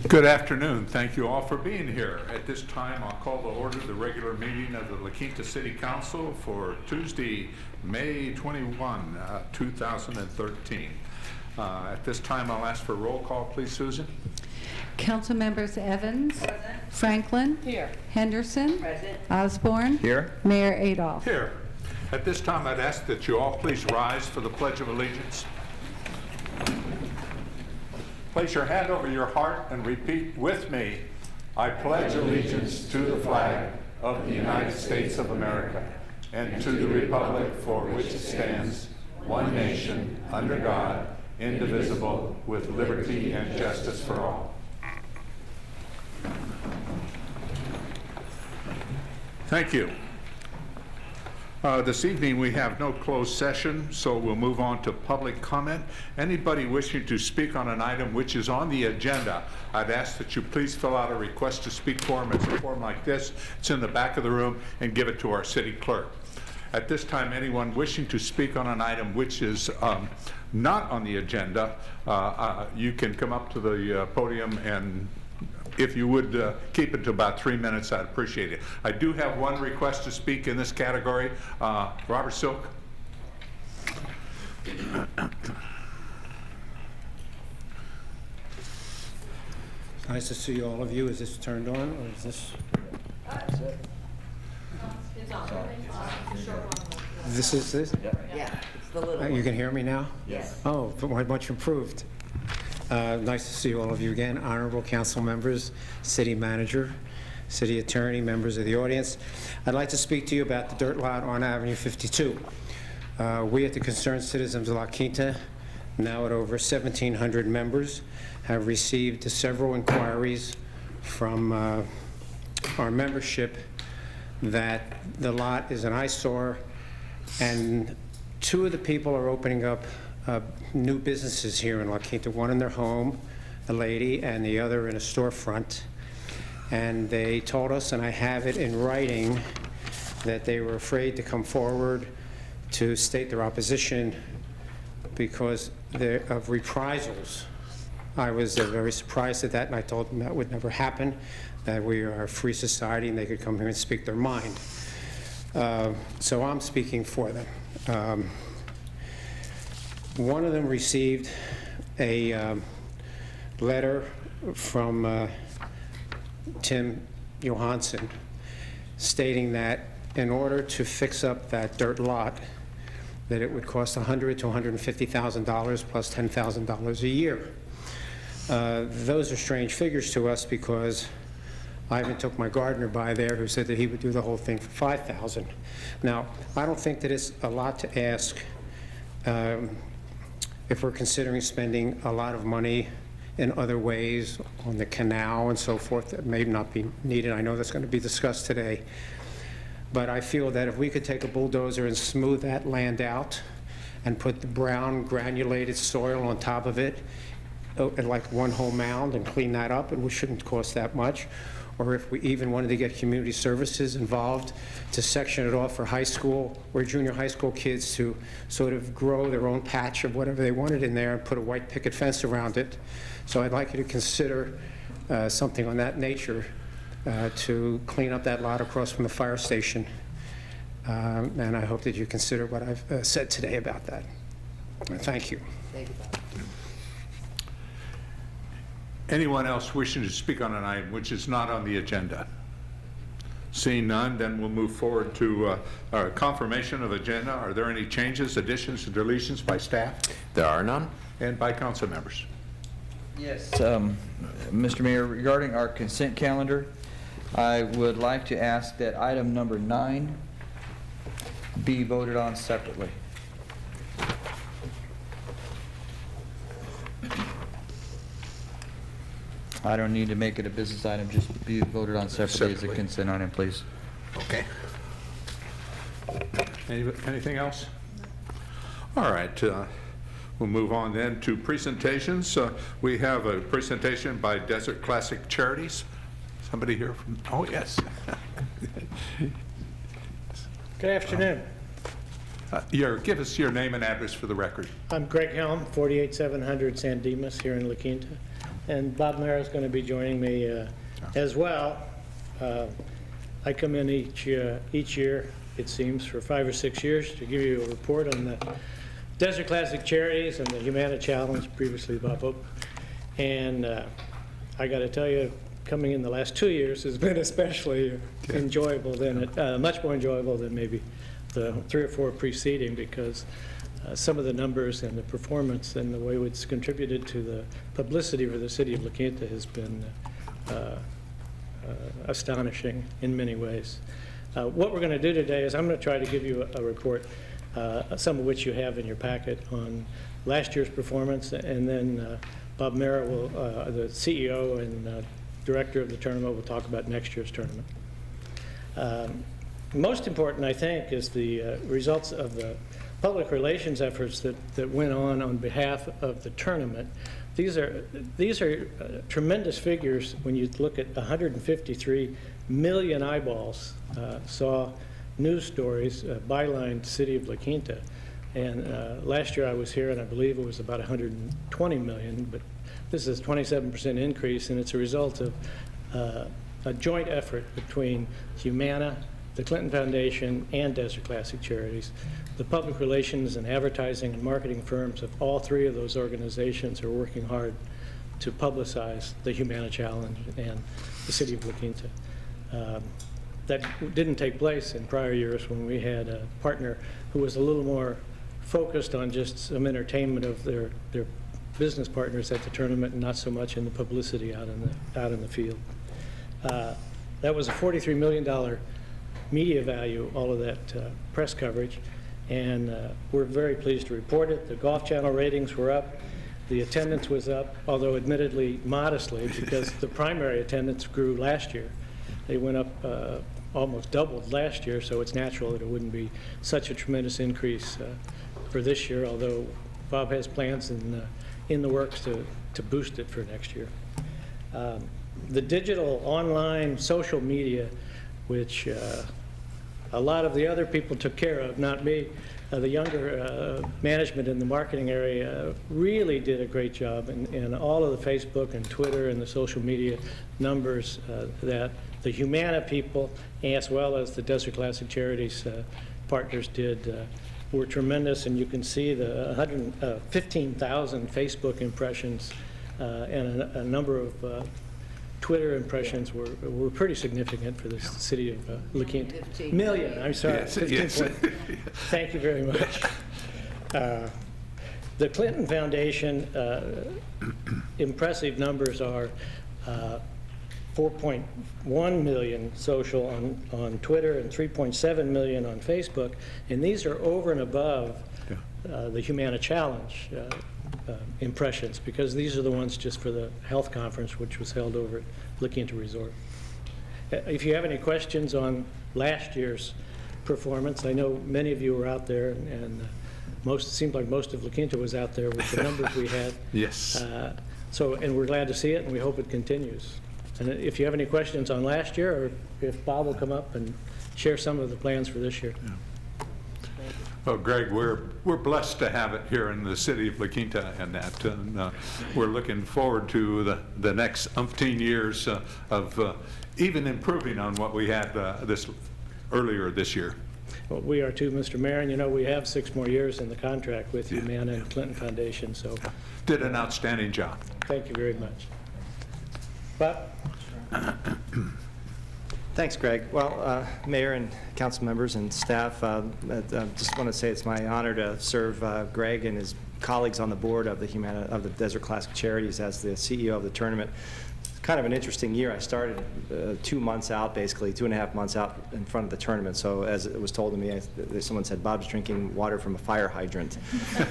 Good afternoon. Thank you all for being here. At this time, I'll call to order the regular meeting of the La Quinta City Council for Tuesday, May 21, 2013. At this time, I'll ask for a roll call, please, Susan. Council members Evans, Present. Franklin, Here. Henderson, Present. Osborne, Here. Mayor Adolph. Here. At this time, I'd ask that you all please rise for the Pledge of Allegiance. Place your hand over your heart and repeat with me. I pledge allegiance to the flag of the United States of America and to the republic for which it stands, one nation, under God, indivisible, with liberty and justice for all. Thank you. This evening we have no closed session, so we'll move on to public comment. Anybody wishing to speak on an item which is on the agenda, I'd ask that you please fill out a request to speak form. It's a form like this. It's in the back of the room, and give it to our city clerk. At this time, anyone wishing to speak on an item which is not on the agenda, you can come up to the podium, and if you would keep it to about 3 minutes, I'd appreciate it. I do have one request to speak in this category. Robert Silk. Nice to see all of you. Is this turned on, or is this? It's on. This is this? Yeah, it's the little You can hear me now? Yes. Oh, much improved. Nice to see all of you again, honorable council members, city manager, city attorney, members of the audience. I'd like to speak to you about the dirt lot on Avenue 52. We at the Concerned Citizens of La Quinta, now at over 1,700 members, have received several inquiries from our membership that the lot is an eyesore, and two of the people are opening up new businesses here in La Quinta, one in their home, a lady, and the other in a storefront. And they told us, and I have it in writing, that they were afraid to come forward to state their opposition because of reprisals. I was very surprised at that, and I told them that would never happen, that we are a free society and they could come here and speak their mind. So I'm speaking for them. One of them received a letter from Tim Johansson stating that in order to fix up that dirt lot, that it would cost $100,000 to $150,000 plus $10,000 a year. Those are strange figures to us because I even took my gardener by there who said that he would do the whole thing for $5,000. Now, I don't think that it's a lot to ask if we're considering spending a lot of money in other ways on the canal and so forth that may not be needed. I know that's going to be discussed today. But I feel that if we could take a bulldozer and smooth that land out and put the brown granulated soil on top of it, like one whole mound, and clean that up, and it shouldn't cost that much. Or if we even wanted to get community services involved to section it off for high school or junior high school kids to sort of grow their own patch of whatever they wanted in there and put a white picket fence around it. So I'd like you to consider something on that nature to clean up that lot across from the fire station. And I hope that you consider what I've said today about that. Thank you. Thank you, Bob. Anyone else wishing to speak on an item which is not on the agenda? Seeing none, then we'll move forward to our confirmation of agenda. Are there any changes, additions, or deletions by staff There are none. and by council members? Yes. Mr. Mayor, regarding our consent calendar, I would like to ask that item number 9 be voted on separately. I don't need to make it a business item, just be voted on separately as a Separately. consent item, please. Okay. Anything else? All right. We'll move on then to presentations. We have a presentation by Desert Classic Charities. Somebody here from, oh, yes. Good afternoon. Give us your name and address for the record. I'm Greg Helm, 48700 San Dimas here in La Quinta. And Bob Mara is going to be joining me as well. I come in each year, it seems, for 5 or 6 years to give you a report on the Desert Classic Charities and the Humana Challenge, previously Bob Hope. And I got to tell you, coming in the last 2 years has been especially enjoyable much more enjoyable than maybe the 3 or 4 preceding, because some of the numbers and the performance and the way it's contributed to the publicity for the city of La Quinta has been astonishing in many ways. What we're going to do today is I'm going to try to give you a report, some of which you have in your packet, on last year's performance, and then Bob Mara, the CEO and director of the tournament, will talk about next year's tournament. Most important, I think, is the results of the public relations efforts that went on behalf of the tournament. These are tremendous figures when you look at 153 million eyeballs saw news stories, bylined City of La Quinta. And last year I was here, and I believe it was about 120 million, but this is a 27% increase, and it's a result of a joint effort between Humana, the Clinton Foundation, and Desert Classic Charities. The public relations and advertising and marketing firms of all 3 of those organizations are working hard to publicize the Humana Challenge and the City of La Quinta. That didn't take place in prior years when we had a partner who was a little more focused on just some entertainment of their business partners at the tournament, and not so much in the publicity out in the field. That was a $43 million media value, all of that press coverage, and we're very pleased to report it. The Golf Channel ratings were up. The attendance was up, although admittedly modestly, because the primary attendance grew last year. They went up almost doubled last year, so it's natural that it wouldn't be such a tremendous increase for this year, although Bob has plans in the works to boost it for next year. The digital, online, social media, which a lot of the other people took care of, not me, the younger management in the marketing area really did a great job, and all of the Facebook and Twitter and the social media numbers that the Humana people, as well as the Desert Classic Charities partners did, were tremendous. And you can see the 115,000 Facebook impressions and a number of Twitter impressions were pretty significant for the city of La Quinta. 15 Million, I'm sorry. Yes, 15 yes. point. Thank you very much. The Clinton Foundation, impressive numbers are 4.1 million social on Twitter and 3.7 million on Facebook, and these are over and above the Humana Challenge impressions, because these are the ones just for the health conference, which was held over at La Quinta Resort. If you have any questions on last year's performance, I know many of you were out there, and it seemed like most of La Quinta was out there with the numbers we had. Yes. And we're glad to see it, and we hope it continues. And if you have any questions on last year, or if Bob will come up and share some of the plans for this year. Yeah. Well, Greg, we're blessed to have it here in the city of La Quinta, and we're looking forward to the next umpteen years of even improving on what we had earlier this year. Well, we are too, Mr. Mayor, and you know we have 6 more years in the contract with Humana and Clinton Foundation, so Did an outstanding job. thank you very much. Bob? Thanks, Greg. Well, Mayor and council members and staff, I just want to say it's my honor to serve Greg and his colleagues on the board of the Desert Classic Charities as the CEO of the tournament. It's kind of an interesting year. I started 2 months out, basically 2.5 months out in front of the tournament. So as it was told to me, someone said Bob's drinking water from a fire hydrant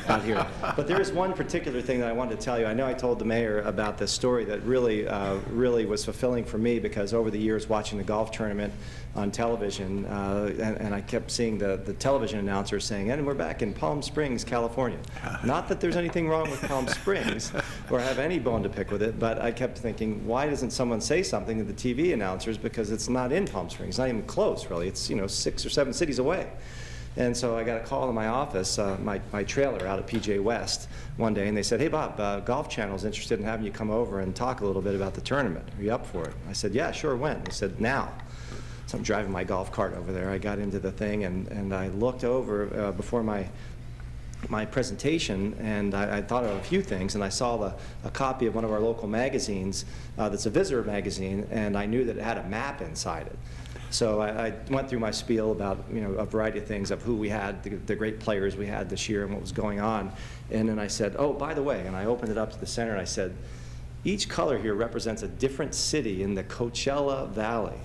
out here. But there is one particular thing that I wanted to tell you. I know I told the mayor about this story that really was fulfilling for me, because over the years watching the golf tournament on television, and I kept seeing the television announcer saying, and we're back in Palm Springs, California. Not that there's anything wrong with Palm Springs or have any bone to pick with it, but I kept thinking, why doesn't someone say something to the TV announcers, because it's not in Palm Springs, it's not even close, really. It's 6 or 7 cities away. And so I got a call to my office, my trailer out at PJ West one day, and they said, "Hey Bob, Golf Channel's interested in having you come over and talk a little bit about the tournament. Are you up for it?" I said, "Yeah, sure, when?" They said, "Now." So I'm driving my golf cart over there. I got into the thing, and I looked over before my presentation, and I thought of a few things, and I saw a copy of one of our local magazines that's a visitor magazine, and I knew that it had a map inside it. So I went through my spiel about, a variety of things of who we had, the great players we had this year and what was going on. And then I said, "Oh, by the way," and I opened it up to the center, and I said, "Each color here represents a different city in the Coachella Valley.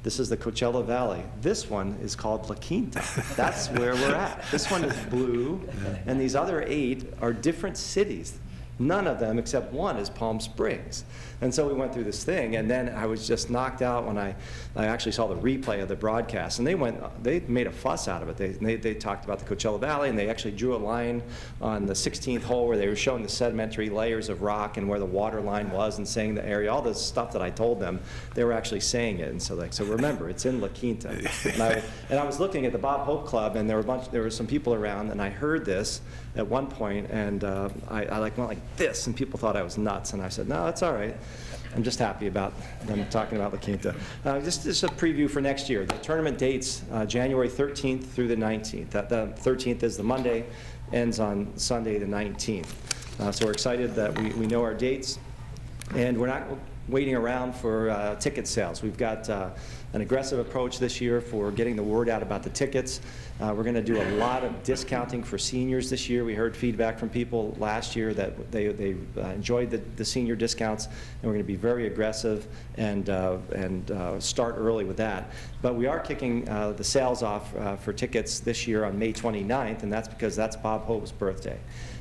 This is the Coachella Valley. This one is called La Quinta. That's where we're at. This one is blue, and these other 8 are different cities. None of them, except one, is Palm Springs." And so we went through this thing, and then I was just knocked out when I actually saw the replay of the broadcast. And they made a fuss out of it. They talked about the Coachella Valley, and they actually drew a line on the 16th hole where they were showing the sedimentary layers of rock and where the water line was and saying the area, all this stuff that I told them, they were actually saying it. And so remember, it's in La Quinta. And I was looking at the Bob Hope Club, and there were some people around, and I heard this at one point, and I went like this, and people thought I was nuts, and I said, "No, that's all right. I'm just happy about them talking about La Quinta." Just a preview for next year. The tournament dates January 13th through the 19th. The 13th is the Monday, ends on Sunday the 19th. So we're excited that we know our dates, and we're not waiting around for ticket sales. We've got an aggressive approach this year for getting the word out about the tickets. We're going to do a lot of discounting for seniors this year. We heard feedback from people last year that they enjoyed the senior discounts, and we're going to be very aggressive and start early with that. But we are kicking the sales off for tickets this year on May 29th, and that's because that's Bob Hope's birthday.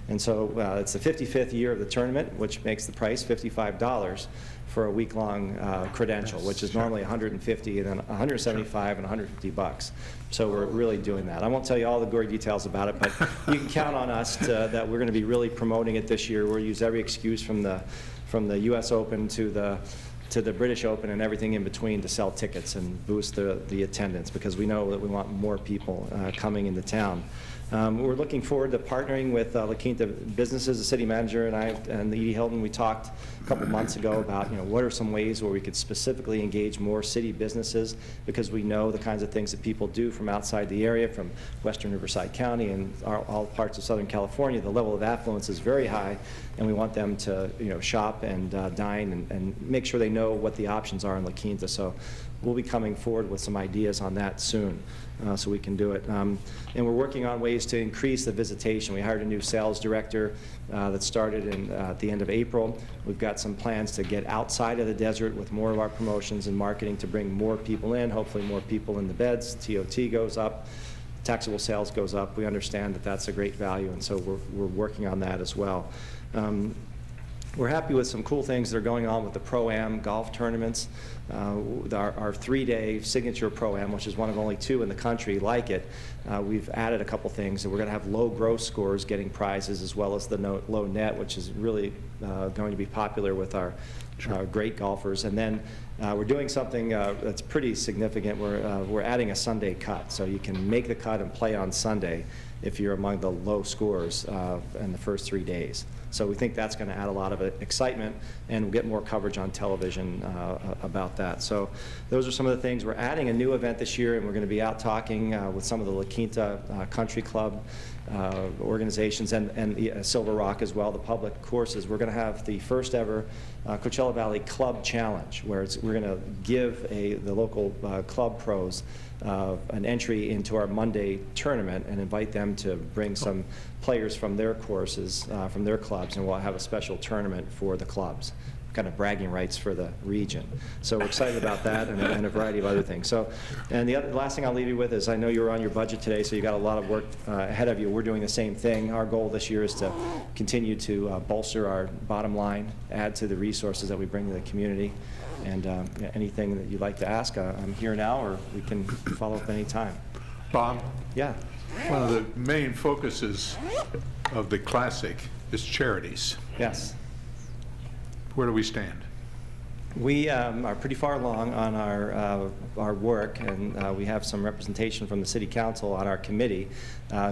And so it's the 55th year of the tournament, which makes the price $55 for a week-long credential, which is normally $150 and then $175 and $150. So we're really doing that. I won't tell you all the gory details about it, but you can count on us that we're going to be really promoting it this year. We'll use every excuse from the U.S. Open to the British Open and everything in between to sell tickets and boost the attendance, because we know that we want more people coming into town. We're looking forward to partnering with La Quinta businesses. The city manager and I and Edie Hilton, we talked a couple months ago about what are some ways where we could specifically engage more city businesses, because we know the kinds of things that people do from outside the area, from western Riverside County and all parts of Southern California. The level of affluence is very high, and we want them to shop and dine and make sure they know what the options are in La Quinta. So we'll be coming forward with some ideas on that soon. So we can do it. And we're working on ways to increase the visitation. We hired a new sales director that started at the end of April. We've got some plans to get outside of the desert with more of our promotions and marketing to bring more people in, hopefully more people in the beds. TOT goes up, taxable sales goes up. We understand that that's a great value, and so we're working on that as well. We're happy with some cool things that are going on with the Pro-Am golf tournaments. Our 3-day signature Pro-Am, which is one of only 2 in the country like it, we've added a couple things. We're going to have low gross scores getting prizes, as well as the low net, which is really going to be popular with our great golfers. And then we're doing something that's pretty significant. We're adding a Sunday cut, so you can make the cut and play on Sunday if you're among the low scores in the first 3 days. So we think that's going to add a lot of excitement, and we'll get more coverage on television about that. So those are some of the things. We're adding a new event this year, and we're going to be out talking with some of the La Quinta Country Club organizations and Silver Rock as well, the public courses. We're going to have the first ever Coachella Valley Club Challenge, where we're going to give the local club pros an entry into our Monday tournament and invite them to bring some players from their courses, from their clubs, and we'll have a special tournament for the clubs, kind of bragging rights for the region. So we're excited about that, and a variety of other things. So, and the last thing I'll leave you with is, I know you're on your budget today, so you got a lot of work ahead of you. We're doing the same thing. Our goal this year is to continue to bolster our bottom line, add to the resources that we bring to the community. And anything that you'd like to ask, I'm here now, or we can follow up any time. Bob, Yeah. one of the main focuses of the Classic is charities. Yes. Where do we stand? We are pretty far along on our work, and we have some representation from the City Council on our committee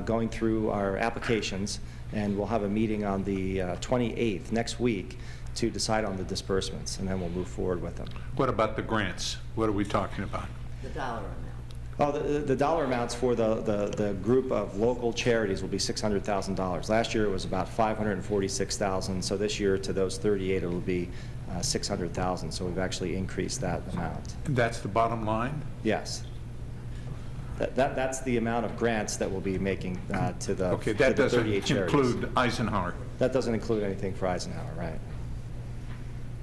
going through our applications, and we'll have a meeting on the 28th, next week, to decide on the disbursements, and then we'll move forward with them. What about the grants? What are we talking about? The dollar amount. Oh, the dollar amounts for the group of local charities will be $600,000. Last year it was about $546,000, so this year to those 38 it will be $600,000, so we've actually increased that amount. That's the bottom line? Yes. That's the amount of grants that we'll be making to the Okay, to that the doesn't 38 charities. include Eisenhower. That doesn't include anything for Eisenhower, right.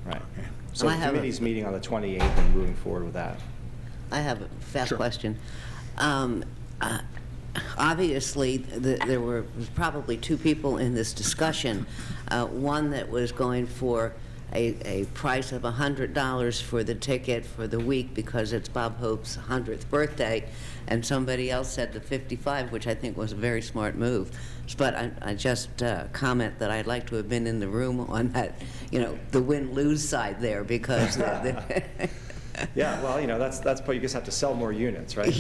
Right. Okay. So I the have a- committee's meeting on the 28th and moving forward with that. I have a fast Sure. question. Obviously, there were probably two people in this discussion. One that was going for a price of $100 for the ticket for the week because it's Bob Hope's 100th birthday, and somebody else said the 55, which I think was a very smart move. But I just comment that I'd like to have been in the room on that, the win-lose side there, because Yeah, well, that's what you just have to sell more units, right?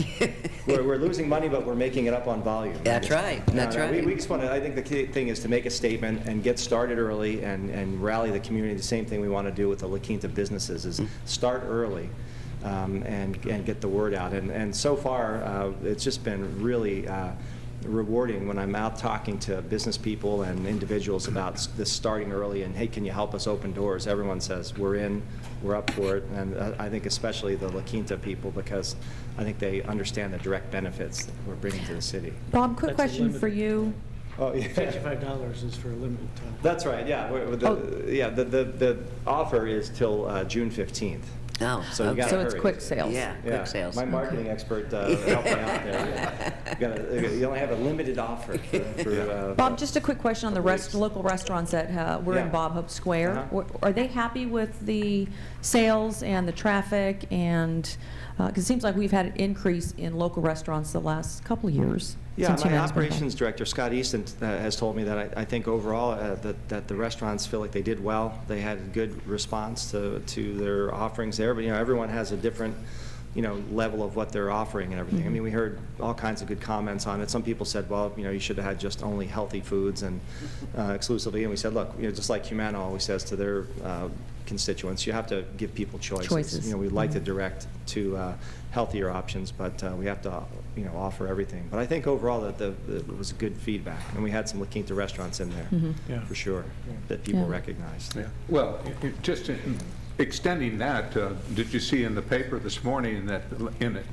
We're losing money, but we're making it up on volume. That's right, that's right. We just want to, I think the key thing is to make a statement and get started early and rally the community. The same thing we want to do with the La Quinta businesses is start early and get the word out. And so far, it's just been really rewarding when I'm out talking to business people and individuals about this starting early and, hey, can you help us open doors? Everyone says, we're in, we're up for it, and I think especially the La Quinta people, because I think they understand the direct benefits that we're bringing to the city. Bob, quick That's a question for limited- you. Oh, yeah. $55 is for a limited time. That's right, yeah. The offer is till June 15th. Oh, So you gotta So it's hurry. quick sales. Yeah, Yeah, quick sales. my marketing expert helped me out there. You only have a limited offer for Bob, just a quick question on the Please. local restaurants that were Yeah. in Bob Hope Square. Uh-huh. Are they happy with the sales and the traffic? And, because it seems like we've had an increase in local restaurants the last couple of years. Yeah, since my Humana's been operations director, Scott Easton, has told me that I think overall that the restaurants feel like they did well. They had a good response to their offerings there, but everyone has a different level of what they're offering and everything. I mean, we heard all kinds of good comments on it. Some people said, well, you should have had just only healthy foods and exclusively. And we said, look, just like Humana always says to their constituents, you have to give people choices. Choices. We'd like to direct to healthier options, but we have to offer everything. But I think overall that it was good feedback, and we had some La Quinta restaurants in there Yeah. for sure that people Yeah. recognized. Yeah. Well, just extending that, did you see in the paper this morning that,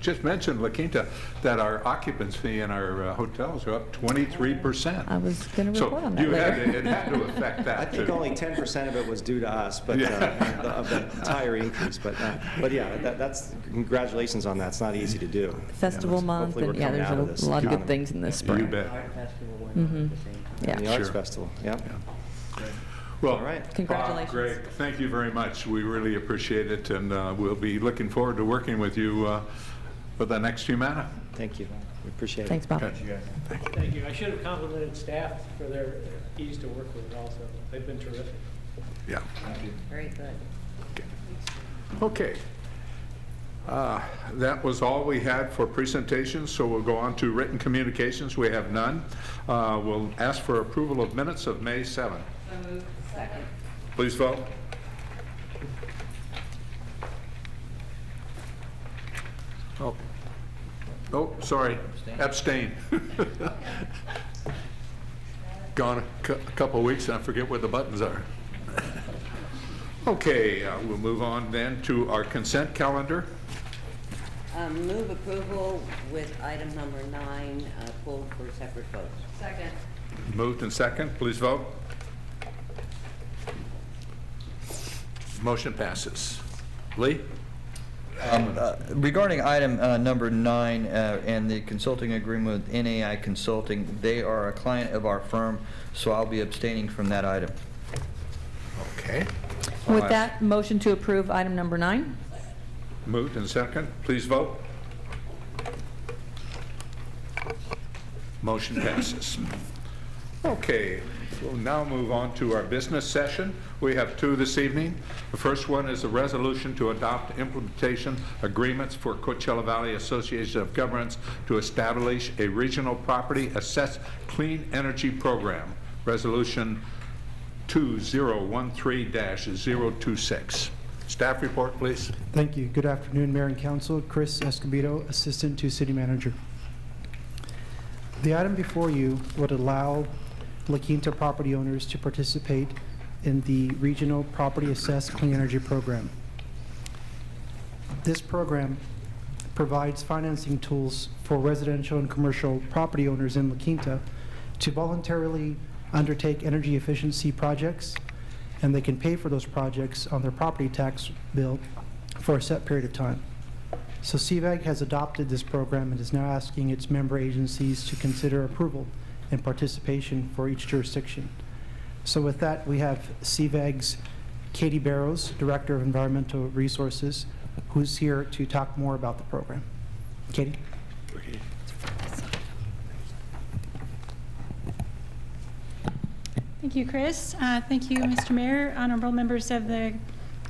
just mentioned La Quinta, that our occupancy in our hotels are up 23%? I was going to So report on that you had later. it had to affect that, I think too. only 10% of it was due to us, but Yeah. of the entire increase. But yeah, that's congratulations on that. It's not easy to do. Festival month, Hopefully we're and yeah, coming there's out of this a lot of good economy. things in this You spring. bet. Art festival went Mhm. on at the same time. Yeah. And the Arts Sure. Festival, yeah. Well, All right. Congratulations. Bob, Greg, thank you very much. We really appreciate it, and we'll be looking forward to working with you for the next Humana. Thank you. We appreciate it. Thanks, Bob. Okay. Thank you. I should have complimented staff for their ease to work with also. They've been terrific. Yeah. Very good. Okay. That was all we had for presentations, so we'll go on to written communications. We have none. We'll ask for approval of minutes of May 7th. Second. Please vote. Oh, sorry. Abstain. Gone a couple weeks and I forget where the buttons are. Okay, we'll move on then to our consent calendar. Move approval with item number 9 pulled for separate votes. Second. Moved and second, please vote. Motion passes. Lee? Regarding item number 9 and the consulting agreement with NAI Consulting, they are a client of our firm, so I'll be abstaining from that item. Okay. With that, motion to approve item number 9. Moved and second, please vote. Motion passes. Okay, we'll now move on to our business session. We have two this evening. The first one is a resolution to adopt implementation agreements for Coachella Valley Association of Governments to establish a regional property assessed clean energy program. Resolution 2013-026. Staff report, please. Thank you. Good afternoon, Mayor and Council. Chris Escobedo, Assistant to City Manager. The item before you would allow La Quinta property owners to participate in the Regional Property Assessed Clean Energy Program. This program provides financing tools for residential and commercial property owners in La Quinta to voluntarily undertake energy efficiency projects, and they can pay for those projects on their property tax bill for a set period of time. So CVAG has adopted this program and is now asking its member agencies to consider approval and participation for each jurisdiction. So with that, we have CVAG's Katie Barrows, Director of Environmental Resources, who's here to talk more about the program. Katie? Thank you, Chris. Thank you, Mr. Mayor, honorable members of the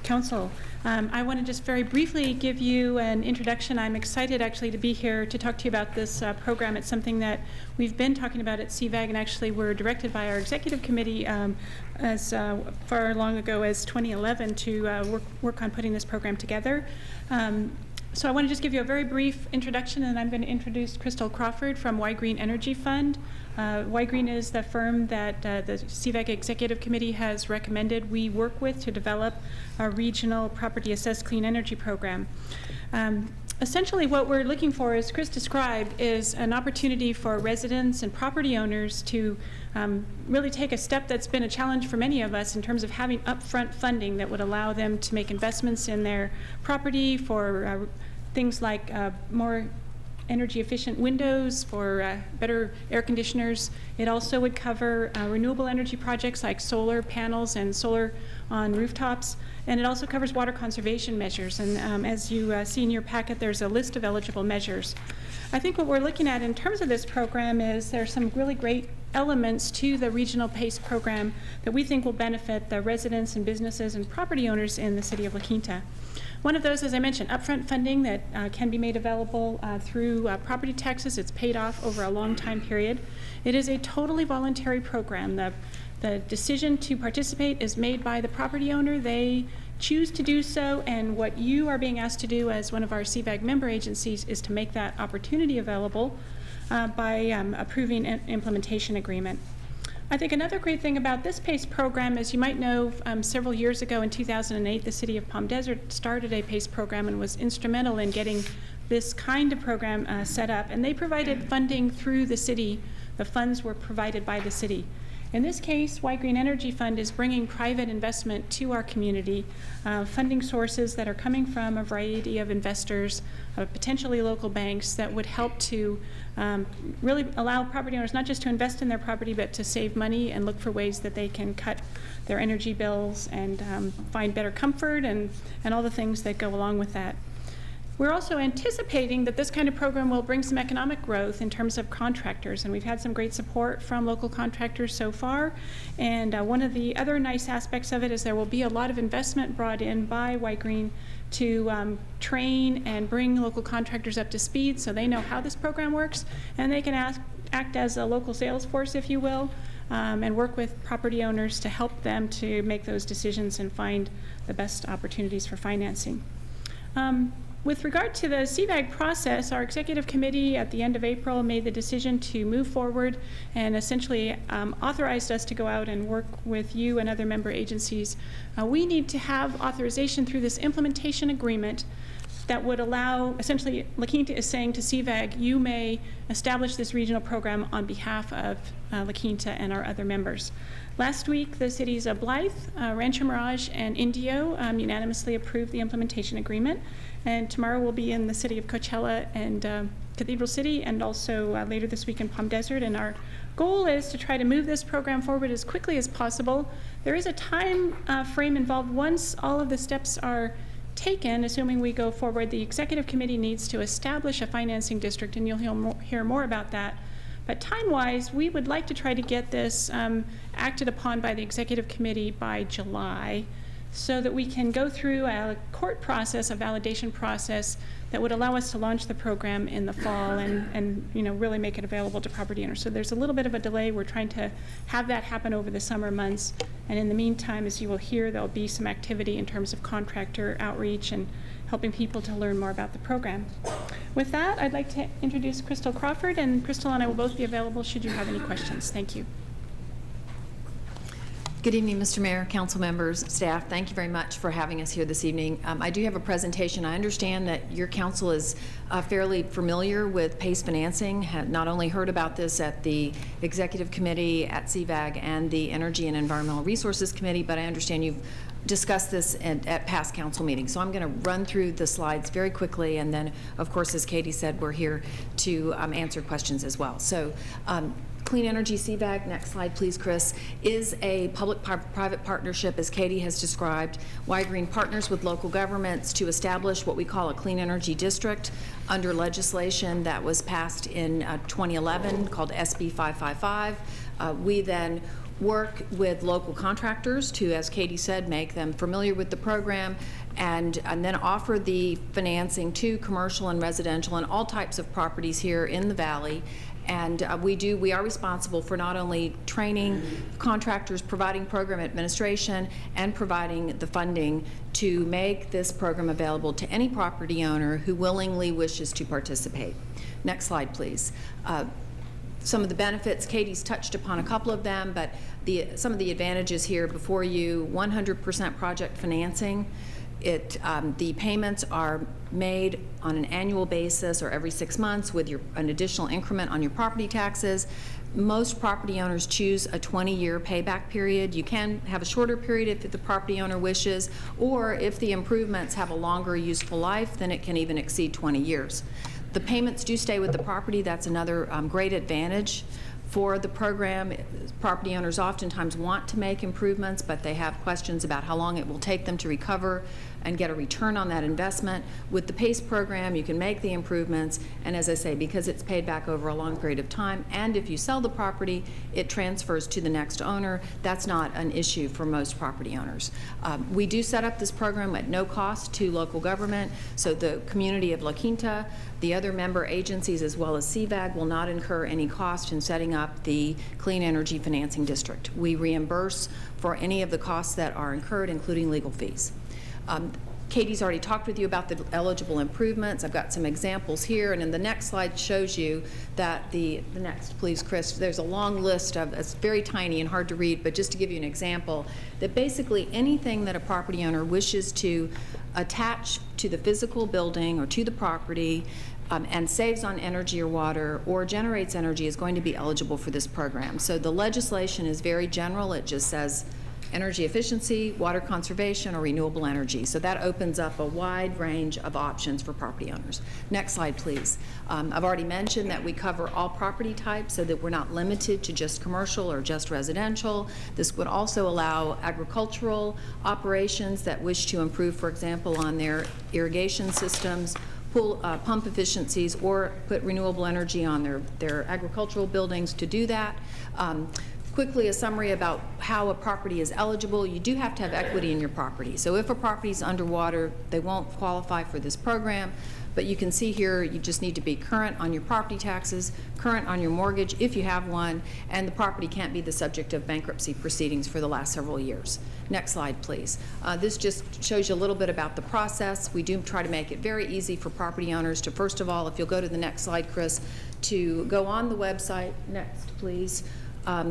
council. I want to just very briefly give you an introduction. I'm excited actually to be here to talk to you about this program. It's something that we've been talking about at CVAG, and actually we're directed by our executive committee as far long ago as 2011 to work on putting this program together. So I want to just give you a very brief introduction, and I'm going to introduce Crystal Crawford from Y Green Energy Fund. Y Green is the firm that the CVAG Executive Committee has recommended we work with to develop a regional property assessed clean energy program. Essentially what we're looking for, as Chris described, is an opportunity for residents and property owners to really take a step that's been a challenge for many of us in terms of having upfront funding that would allow them to make investments in their property for things like more energy efficient windows, for better air conditioners. It also would cover renewable energy projects like solar panels and solar on rooftops. And it also covers water conservation measures. And as you see in your packet, there's a list of eligible measures. I think what we're looking at in terms of this program is there's some really great elements to the regional PACE program that we think will benefit the residents and businesses and property owners in the city of La Quinta. One of those, as I mentioned, upfront funding that can be made available through property taxes. It's paid off over a long time period. It is a totally voluntary program. The decision to participate is made by the property owner. They choose to do so, and what you are being asked to do as one of our CVAG member agencies is to make that opportunity available by approving an implementation agreement. I think another great thing about this PACE program is, you might know, several years ago in 2008, the city of Palm Desert started a PACE program and was instrumental in getting this kind of program set up. And they provided funding through the city. The funds were provided by the city. In this case, Y Green Energy Fund is bringing private investment to our community, funding sources that are coming from a variety of investors, potentially local banks, that would help to really allow property owners not just to invest in their property, but to save money and look for ways that they can cut their energy bills and find better comfort and all the things that go along with that. We're also anticipating that this kind of program will bring some economic growth in terms of contractors, and we've had some great support from local contractors so far. And one of the other nice aspects of it is there will be a lot of investment brought in by Y Green to train and bring local contractors up to speed so they know how this program works, and they can act as a local sales force, if you will, and work with property owners to help them to make those decisions and find the best opportunities for financing. With regard to the CVAG process, our executive committee at the end of April made the decision to move forward and essentially authorized us to go out and work with you and other member agencies. We need to have authorization through this implementation agreement that would allow, essentially, La Quinta is saying to CVAG, you may establish this regional program on behalf of La Quinta and our other members. Last week, the cities of Blythe, Rancho Mirage, and Indio unanimously approved the implementation agreement. And tomorrow we'll be in the city of Coachella and Cathedral City, and also later this week in Palm Desert. And our goal is to try to move this program forward as quickly as possible. There is a time frame involved. Once all of the steps are taken, assuming we go forward, the executive committee needs to establish a financing district, and you'll hear more about that. But time-wise, we would like to try to get this acted upon by the Executive Committee by July, so that we can go through a court process, a validation process that would allow us to launch the program in the fall and really make it available to property owners. So there's a little bit of a delay. We're trying to have that happen over the summer months. And in the meantime, as you will hear, there'll be some activity in terms of contractor outreach and helping people to learn more about the program. With that, I'd like to introduce Crystal Crawford, and Crystal and I will both be available should you have any questions. Thank you. Good evening, Mr. Mayor, council members, staff. Thank you very much for having us here this evening. I do have a presentation. I understand that your council is fairly familiar with PACE financing, have not only heard about this at the Executive Committee, at CVAG, and the Energy and Environmental Resources Committee, but I understand you've discussed this at past council meetings. So I'm going to run through the slides very quickly, and then, of course, as Katie said, we're here to answer questions as well. So. Clean Energy CVAG, next slide please, Chris, is a public-private partnership, as Katie has described. Y-Green partners with local governments to establish what we call a clean energy district under legislation that was passed in 2011 called SB 555. We then work with local contractors to, as Katie said, make them familiar with the program and then offer the financing to commercial and residential and all types of properties here in the Valley. And we are responsible for not only training contractors, providing program administration, and providing the funding to make this program available to any property owner who willingly wishes to participate. Next slide, please. Some of the benefits, Katie's touched upon a couple of them, but some of the advantages here before you: 100% project financing. The payments are made on an annual basis or every 6 months with an additional increment on your property taxes. Most property owners choose a 20-year payback period. You can have a shorter period if the property owner wishes, or if the improvements have a longer useful life, then it can even exceed 20 years. The payments do stay with the property. That's another great advantage for the program. Property owners oftentimes want to make improvements, but they have questions about how long it will take them to recover and get a return on that investment. With the PACE program, you can make the improvements, and as I say, because it's paid back over a long period of time, and if you sell the property, it transfers to the next owner. That's not an issue for most property owners. We do set up this program at no cost to local government, so the community of La Quinta, the other member agencies, as well as CVAG, will not incur any cost in setting up the Clean Energy Financing District. We reimburse for any of the costs that are incurred, including legal fees. Katie's already talked with you about the eligible improvements. I've got some examples here, and in the next slide shows you that the next, please, Chris, there's a long list of, it's very tiny and hard to read, but just to give you an example, that basically anything that a property owner wishes to attach to the physical building or to the property and saves on energy or water or generates energy is going to be eligible for this program. So the legislation is very general. It just says energy efficiency, water conservation, or renewable energy. So that opens up a wide range of options for property owners. Next slide, please. I've already mentioned that we cover all property types so that we're not limited to just commercial or just residential. This would also allow agricultural operations that wish to improve, for example, on their irrigation systems, pump efficiencies, or put renewable energy on their agricultural buildings to do that. Quickly, a summary about how a property is eligible. You do have to have equity in your property. So if a property is underwater, they won't qualify for this program. But you can see here, you just need to be current on your property taxes, current on your mortgage if you have one, and the property can't be the subject of bankruptcy proceedings for the last several years. Next slide, please. This just shows you a little bit about the process. We do try to make it very easy for property owners to, first of all, if you'll go to the next slide, Chris, to go on the website. Next, please.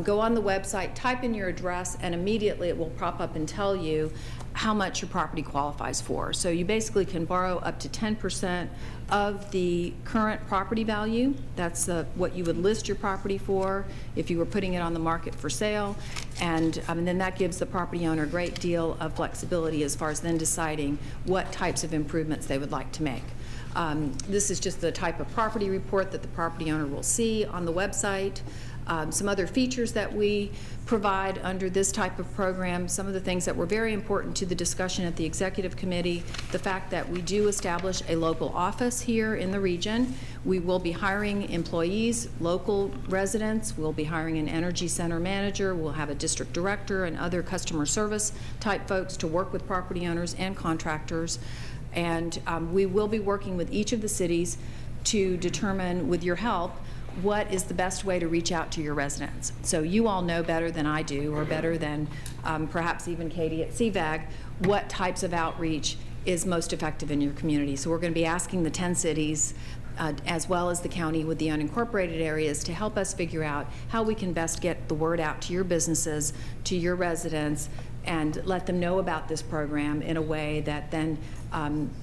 Go on the website, type in your address, and immediately it will pop up and tell you how much your property qualifies for. So you basically can borrow up to 10% of the current property value. That's what you would list your property for if you were putting it on the market for sale. And then that gives the property owner a great deal of flexibility as far as then deciding what types of improvements they would like to make. This is just the type of property report that the property owner will see on the website. some other features that we provide under this type of program, some of the things that were very important to the discussion at the Executive Committee, the fact that we do establish a local office here in the region. We will be hiring employees, local residents. We'll be hiring an energy center manager. We'll have a district director and other customer service type folks to work with property owners and contractors. And we will be working with each of the cities to determine, with your help, what is the best way to reach out to your residents. So you all know better than I do, or better than perhaps even Katie at CVAG, what types of outreach is most effective in your community. So we're going to be asking the 10 cities as well as the county with the unincorporated areas to help us figure out how we can best get the word out to your businesses, to your residents, and let them know about this program in a way that then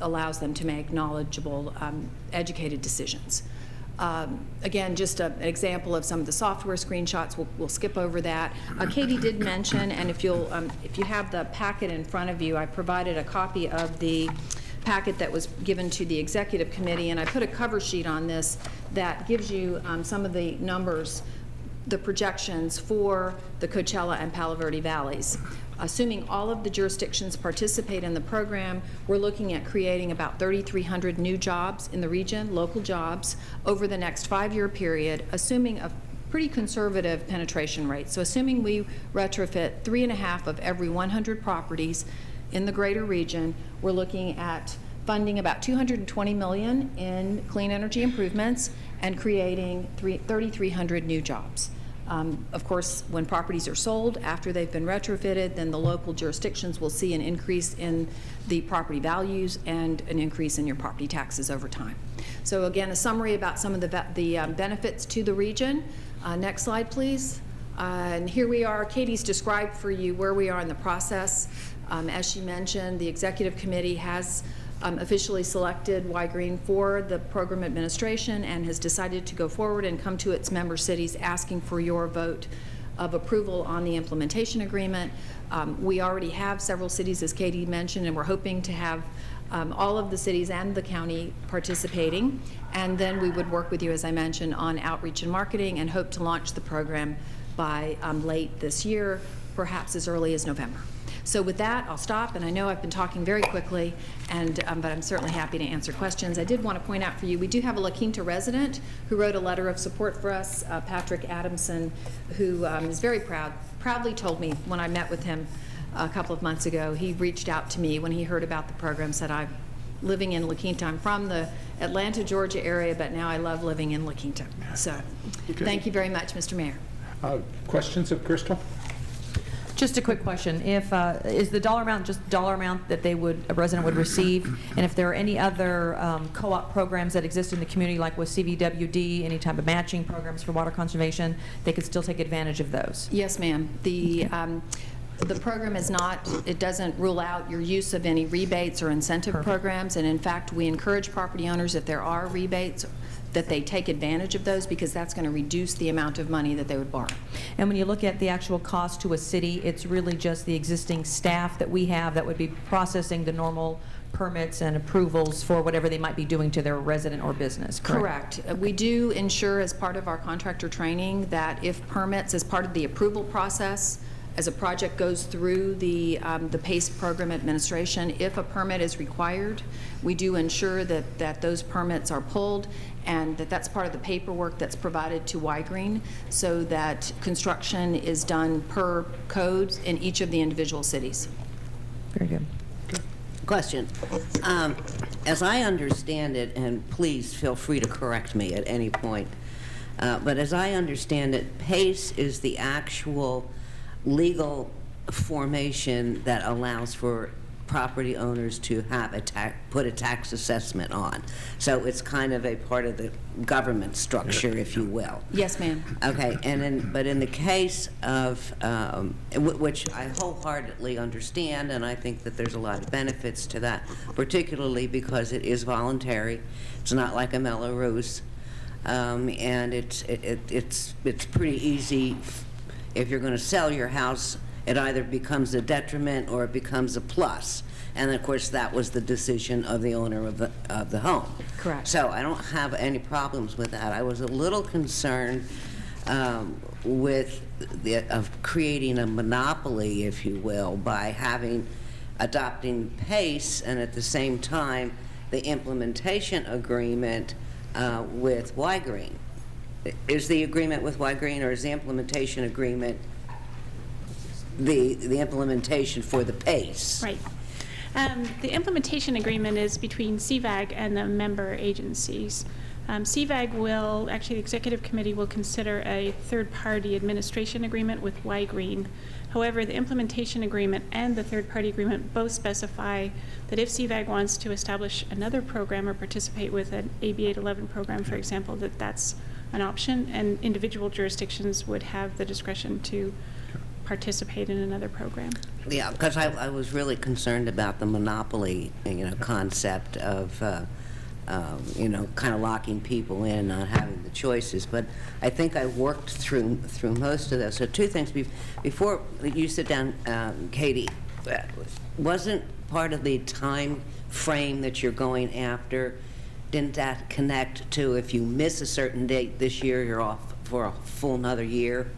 allows them to make knowledgeable, educated decisions. Again, just an example of some of the software screenshots. We'll skip over that. Katie did mention, and if you have the packet in front of you, I provided a copy of the packet that was given to the Executive Committee, and I put a cover sheet on this that gives you some of the numbers, the projections for the Coachella and Palo Verde valleys. Assuming all of the jurisdictions participate in the program, we're looking at creating about 3,300 new jobs in the region, local jobs, over the next 5-year period, assuming a pretty conservative penetration rate. So assuming we retrofit 3.5 of every 100 properties in the greater region, we're looking at funding about $220 million in clean energy improvements and creating 3,300 new jobs. Of course, when properties are sold after they've been retrofitted, then the local jurisdictions will see an increase in the property values and an increase in your property taxes over time. So again, a summary about some of the benefits to the region. Next slide, please. And here we are. Katie's described for you where we are in the process. As she mentioned, the Executive Committee has officially selected Y-Green for the program administration and has decided to go forward and come to its member cities asking for your vote of approval on the implementation agreement. We already have several cities, as Katie mentioned, and we're hoping to have all of the cities and the county participating. And then we would work with you, as I mentioned, on outreach and marketing, and hope to launch the program by late this year, perhaps as early as November. So with that, I'll stop, and I know I've been talking very quickly, and but I'm certainly happy to answer questions. I did want to point out for you, we do have a La Quinta resident who wrote a letter of support for us, Patrick Adamson, who is very proudly told me when I met with him a couple of months ago, he reached out to me when he heard about the program, said, I'm living in La Quinta. I'm from the Atlanta, Georgia area, but now I love living in La Quinta. So Thank you very much, Mr. Mayor. Questions of Crystal? Just a quick question. If is the dollar amount just dollar amount that a resident would receive? And if there are any other co-op programs that exist in the community, like with CVWD, any type of matching programs for water conservation, they could still take advantage of those? Yes, ma'am. The program is not, it doesn't rule out your use of any rebates or incentive programs, and in fact, we encourage property owners, if there are rebates, that they take advantage of those, because that's going to reduce the amount of money that they would borrow. And when you look at the actual cost to a city, it's really just the existing staff that we have that would be processing the normal permits and approvals for whatever they might be doing to their resident or business, correct? Correct. We do ensure, as part of our contractor training, that if permits, as part of the approval process, as a project goes through the PACE program administration, if a permit is required, we do ensure that those permits are pulled, and that's part of the paperwork that's provided to Y-Green, so that construction is done per codes in each of the individual cities. Very good. Question. As I understand it, and please feel free to correct me at any point, but as I understand it, PACE is the actual legal formation that allows for property owners to have put a tax assessment on. So it's kind of a part of the government structure, if you will. Yes, ma'am. Okay, but in the case of, which I wholeheartedly understand, and I think that there's a lot of benefits to that, particularly because it is voluntary. It's not like a Melrose, and it's pretty easy. If you're going to sell your house, it either becomes a detriment or it becomes a plus. And of course, that was the decision of the owner of the home. Correct. So I don't have any problems with that. I was a little concerned of creating a monopoly, if you will, by adopting PACE and at the same time the implementation agreement with Y-Green. Is the agreement with Y-Green, or is the implementation agreement the implementation for the PACE? Right. The implementation agreement is between CVAG and the member agencies. CVAG will, actually the executive committee will consider a third-party administration agreement with Y-Green. However, the implementation agreement and the third-party agreement both specify that if CVAG wants to establish another program or participate with an AB 811 program, for example, that's an option, and individual jurisdictions would have the discretion to participate in another program. Yeah, because I was really concerned about the monopoly, concept of, kind of locking people in, not having the choices. But I think I worked through most of this. So two things. Before you sit down, Katie, wasn't part of the time frame that you're going after, didn't that connect to if you miss a certain date this year, you're off for a full another year?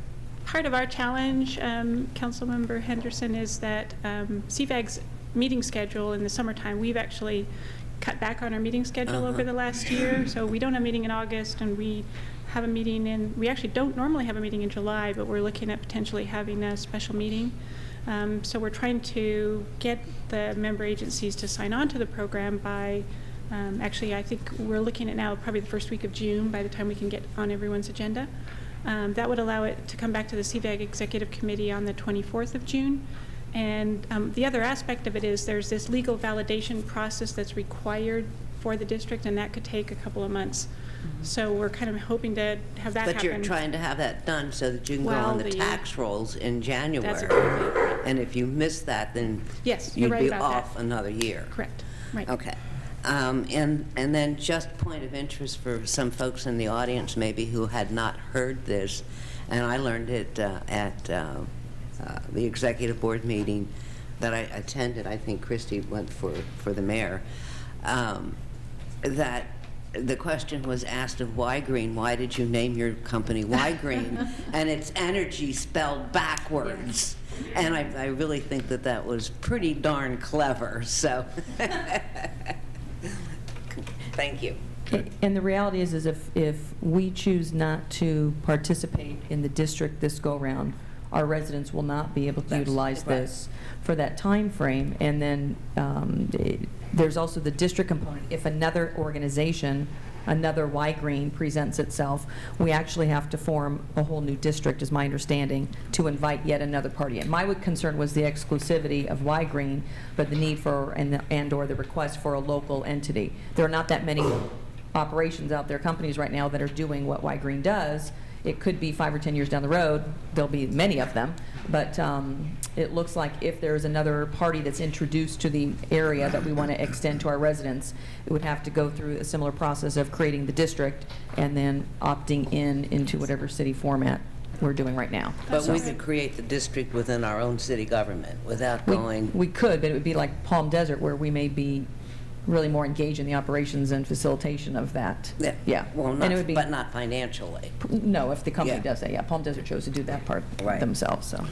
Part of our challenge, Councilmember Henderson, is that CVAG's meeting schedule in the summertime, we've actually cut back on our meeting schedule over the last year. So we don't have a meeting in August, and we have a meeting we actually don't normally have a meeting in July, but we're looking at potentially having a special meeting. So we're trying to get the member agencies to sign on to the program by, actually I think we're looking at now probably the first week of June by the time we can get on everyone's agenda. That would allow it to come back to the CVAG Executive Committee on the 24th of June. And the other aspect of it is there's this legal validation process that's required for the district, and that could take a couple of months. So we're kind of hoping to have that happen. But you're trying to have that done so that you can go on the tax rolls in January. That's exactly right. And if you miss that, then yes, you're you'd right be about off that. another year. Correct. Right. Okay. And then just point of interest for some folks in the audience maybe who had not heard this, and I learned it at the executive board meeting that I attended. I think Christy went for the mayor. That the question was asked of Y-Green, why did you name your company Y-Green? And it's energy spelled backwards. And I really think that was pretty darn clever, so thank you. And the reality is if we choose not to participate in the district this go-round, our residents will not be able to utilize this for that time frame. And then there's also the district component. If another organization, another Y-Green presents itself, we actually have to form a whole new district, is my understanding, to invite yet another party. And my concern was the exclusivity of Y-Green, but the need for and or the request for a local entity. There are not that many operations out there, companies right now that are doing what Y-Green does. It could be 5 or 10 years down the road, there'll be many of them, but it looks like if there's another party that's introduced to the area that we want to extend to our residents, it would have to go through a similar process of creating the district and then opting into whatever city format we're doing right now. But we could create the district within our own city government without going... We could, but it would be like Palm Desert, where we may be really more engaged in the operations and facilitation of that. Yeah. Well, And it would be, but not financially. no, if the company Yeah. does that, yeah. Palm Desert chose to do that part Right. themselves, so.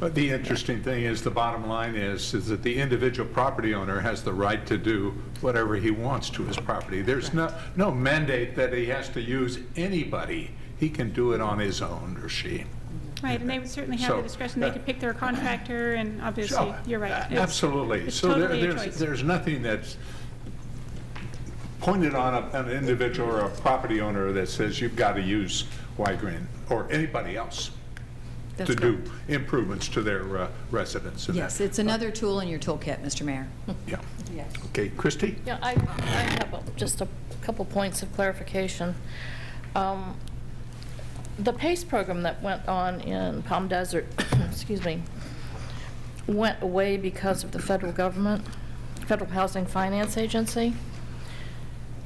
But the interesting thing is, the bottom line is that the individual property owner has the right to do whatever he wants to his property. There's no mandate that he has to use anybody. He can do it on his own, or she. Right, and they would certainly have the discretion. They could pick their contractor, and obviously, Sure. you're right. Absolutely. It's So totally a choice. there's nothing that's pointed on an individual or a property owner that says you've got to use Y-Green or anybody else That's to do correct. improvements to their residents. and Yes, that. it's another tool in your toolkit, Mr. Mayor. Yeah. Yes. Okay, Christie? Yeah, I have just a couple points of clarification. The PACE program that went on in Palm Desert, excuse me, went away because of the federal government, Federal Housing Finance Agency.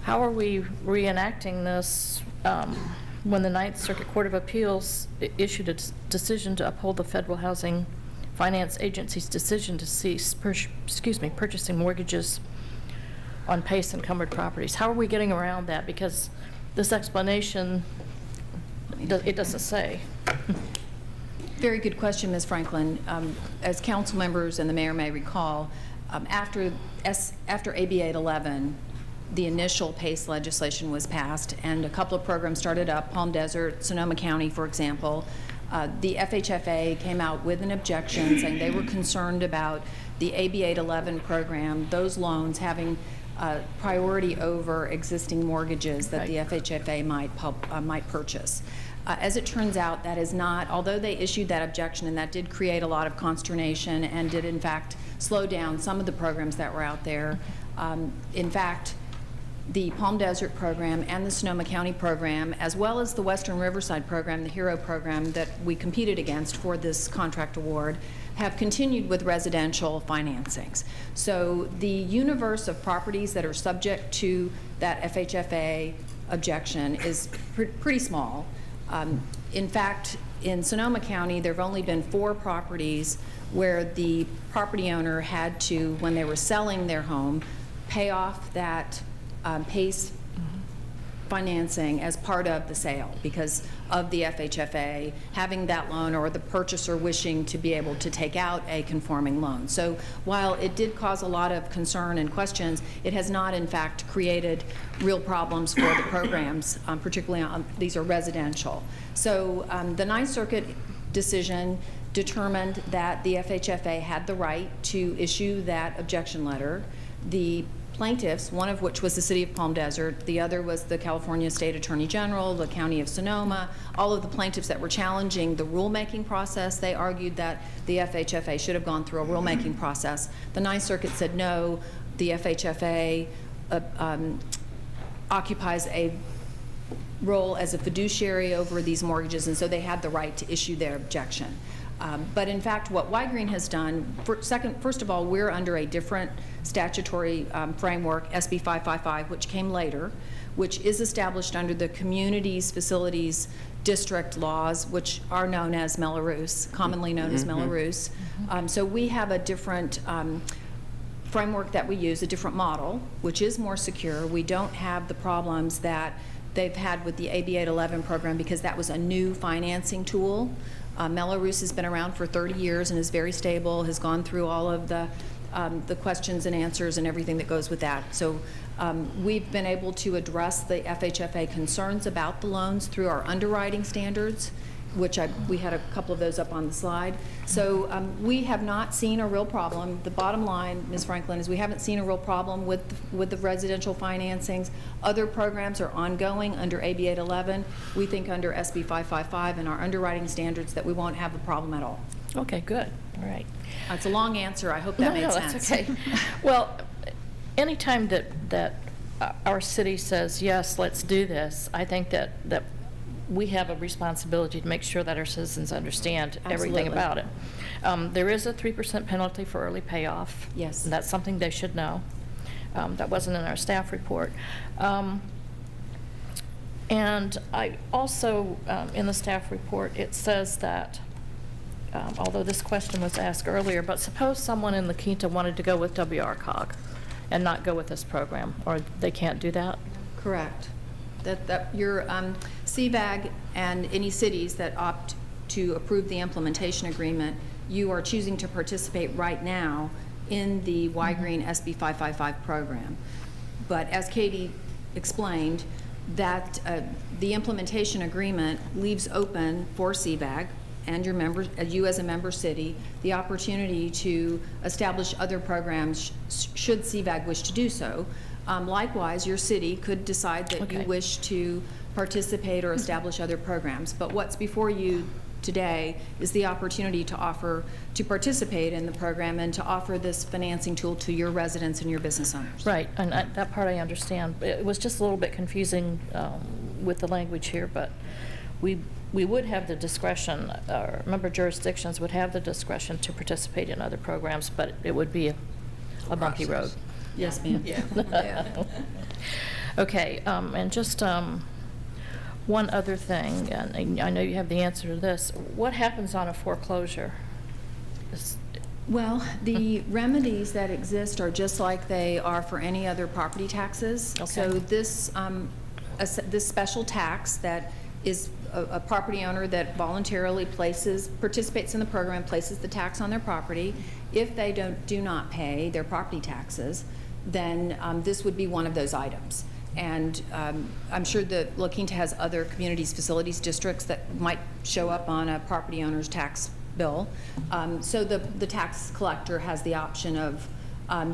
How are we reenacting this when the Ninth Circuit Court of Appeals issued a decision to uphold the Federal Housing Finance Agency's decision to cease purchasing mortgages on PACE encumbered properties? How are we getting around that? Because this explanation, It doesn't say. Very good question, Ms. Franklin. As council members and the mayor may recall, after AB 811, the initial PACE legislation was passed, and a couple of programs started up, Palm Desert, Sonoma County, for example. The FHFA came out with an objection saying they were concerned about the AB 811 program, those loans having priority over existing mortgages that the FHFA might purchase. As it turns out, that is not, although they issued that objection, and that did create a lot of consternation and did in fact slow down some of the programs that were out there. In fact, the Palm Desert program and the Sonoma County program, as well as the Western Riverside program, the HERO program that we competed against for this contract award, have continued with residential financings. So the universe of properties that are subject to that FHFA objection is pretty small. In fact, in Sonoma County, there have only been 4 properties where the property owner had to, when they were selling their home, pay off that PACE financing as part of the sale because of the FHFA having that loan or the purchaser wishing to be able to take out a conforming loan. So while it did cause a lot of concern and questions, it has not in fact created real problems for the programs, particularly on, these are residential. So the Ninth Circuit decision determined that the FHFA had the right to issue that objection letter. The plaintiffs, one of which was the City of Palm Desert, the other was the California State Attorney General, the County of Sonoma, all of the plaintiffs that were challenging the rulemaking process, they argued that the FHFA should have gone through a rulemaking process. The Ninth Circuit said no, the FHFA occupies a role as a fiduciary over these mortgages, and so they had the right to issue their objection. But in fact, what Y-Green has done, first of all, we're under a different statutory framework, SB 555, which came later, which is established under the Communities Facilities District laws, which are known as Mello-Roos, commonly known as Mello-Roos. So we have a different framework that we use, a different model, which is more secure. We don't have the problems that they've had with the AB 811 program because that was a new financing tool. Mello-Roos has been around for 30 years and is very stable, has gone through all of the questions and answers and everything that goes with that. So we've been able to address the FHFA concerns about the loans through our underwriting standards, which we had a couple of those up on the slide. So we have not seen a real problem. The bottom line, Ms. Franklin, is we haven't seen a real problem with the residential financings. Other programs are ongoing under AB 811. We think under SB 555 and our underwriting standards that we won't have a problem at all. Okay, good. All right. It's a long answer. I hope that made sense. That's okay. Well, anytime that our city says, yes, let's do this, I think that we have a responsibility to make sure that our citizens understand everything about it. There is a 3% penalty for early payoff. Yes. And that's something they should know. That wasn't in our staff report. And I also, in the staff report, it says that, although this question was asked earlier, but suppose someone in La Quinta wanted to go with WRCOG and not go with this program, or they can't do that? Correct. That your CVAG and any cities that opt to approve the implementation agreement, you are choosing to participate right now in the Y-Green SB 555 program. But as Katie explained, that the implementation agreement leaves open for CVAG and your members, you as a member city, the opportunity to establish other programs should CVAG wish to do so. Likewise, your city could decide that you wish to participate or establish other programs. But what's before you today is the opportunity to participate in the program and to offer this financing tool to your residents and your business owners. Right, and that part I understand. It was just a little bit confusing with the language here, but we would have the discretion, member jurisdictions would have the discretion to participate in other programs, but it would be a bumpy road. Yes, ma'am. Yeah. Okay, and just one other thing, and I know you have the answer to this. What happens on a foreclosure? Well, the remedies that exist are just like they are for any other property taxes. Okay. So this special tax that is a property owner that voluntarily participates in the program and places the tax on their property. If they do not pay their property taxes, then this would be one of those items. And I'm sure that La Quinta has other communities, facilities, districts that might show up on a property owner's tax bill. So the tax collector has the option of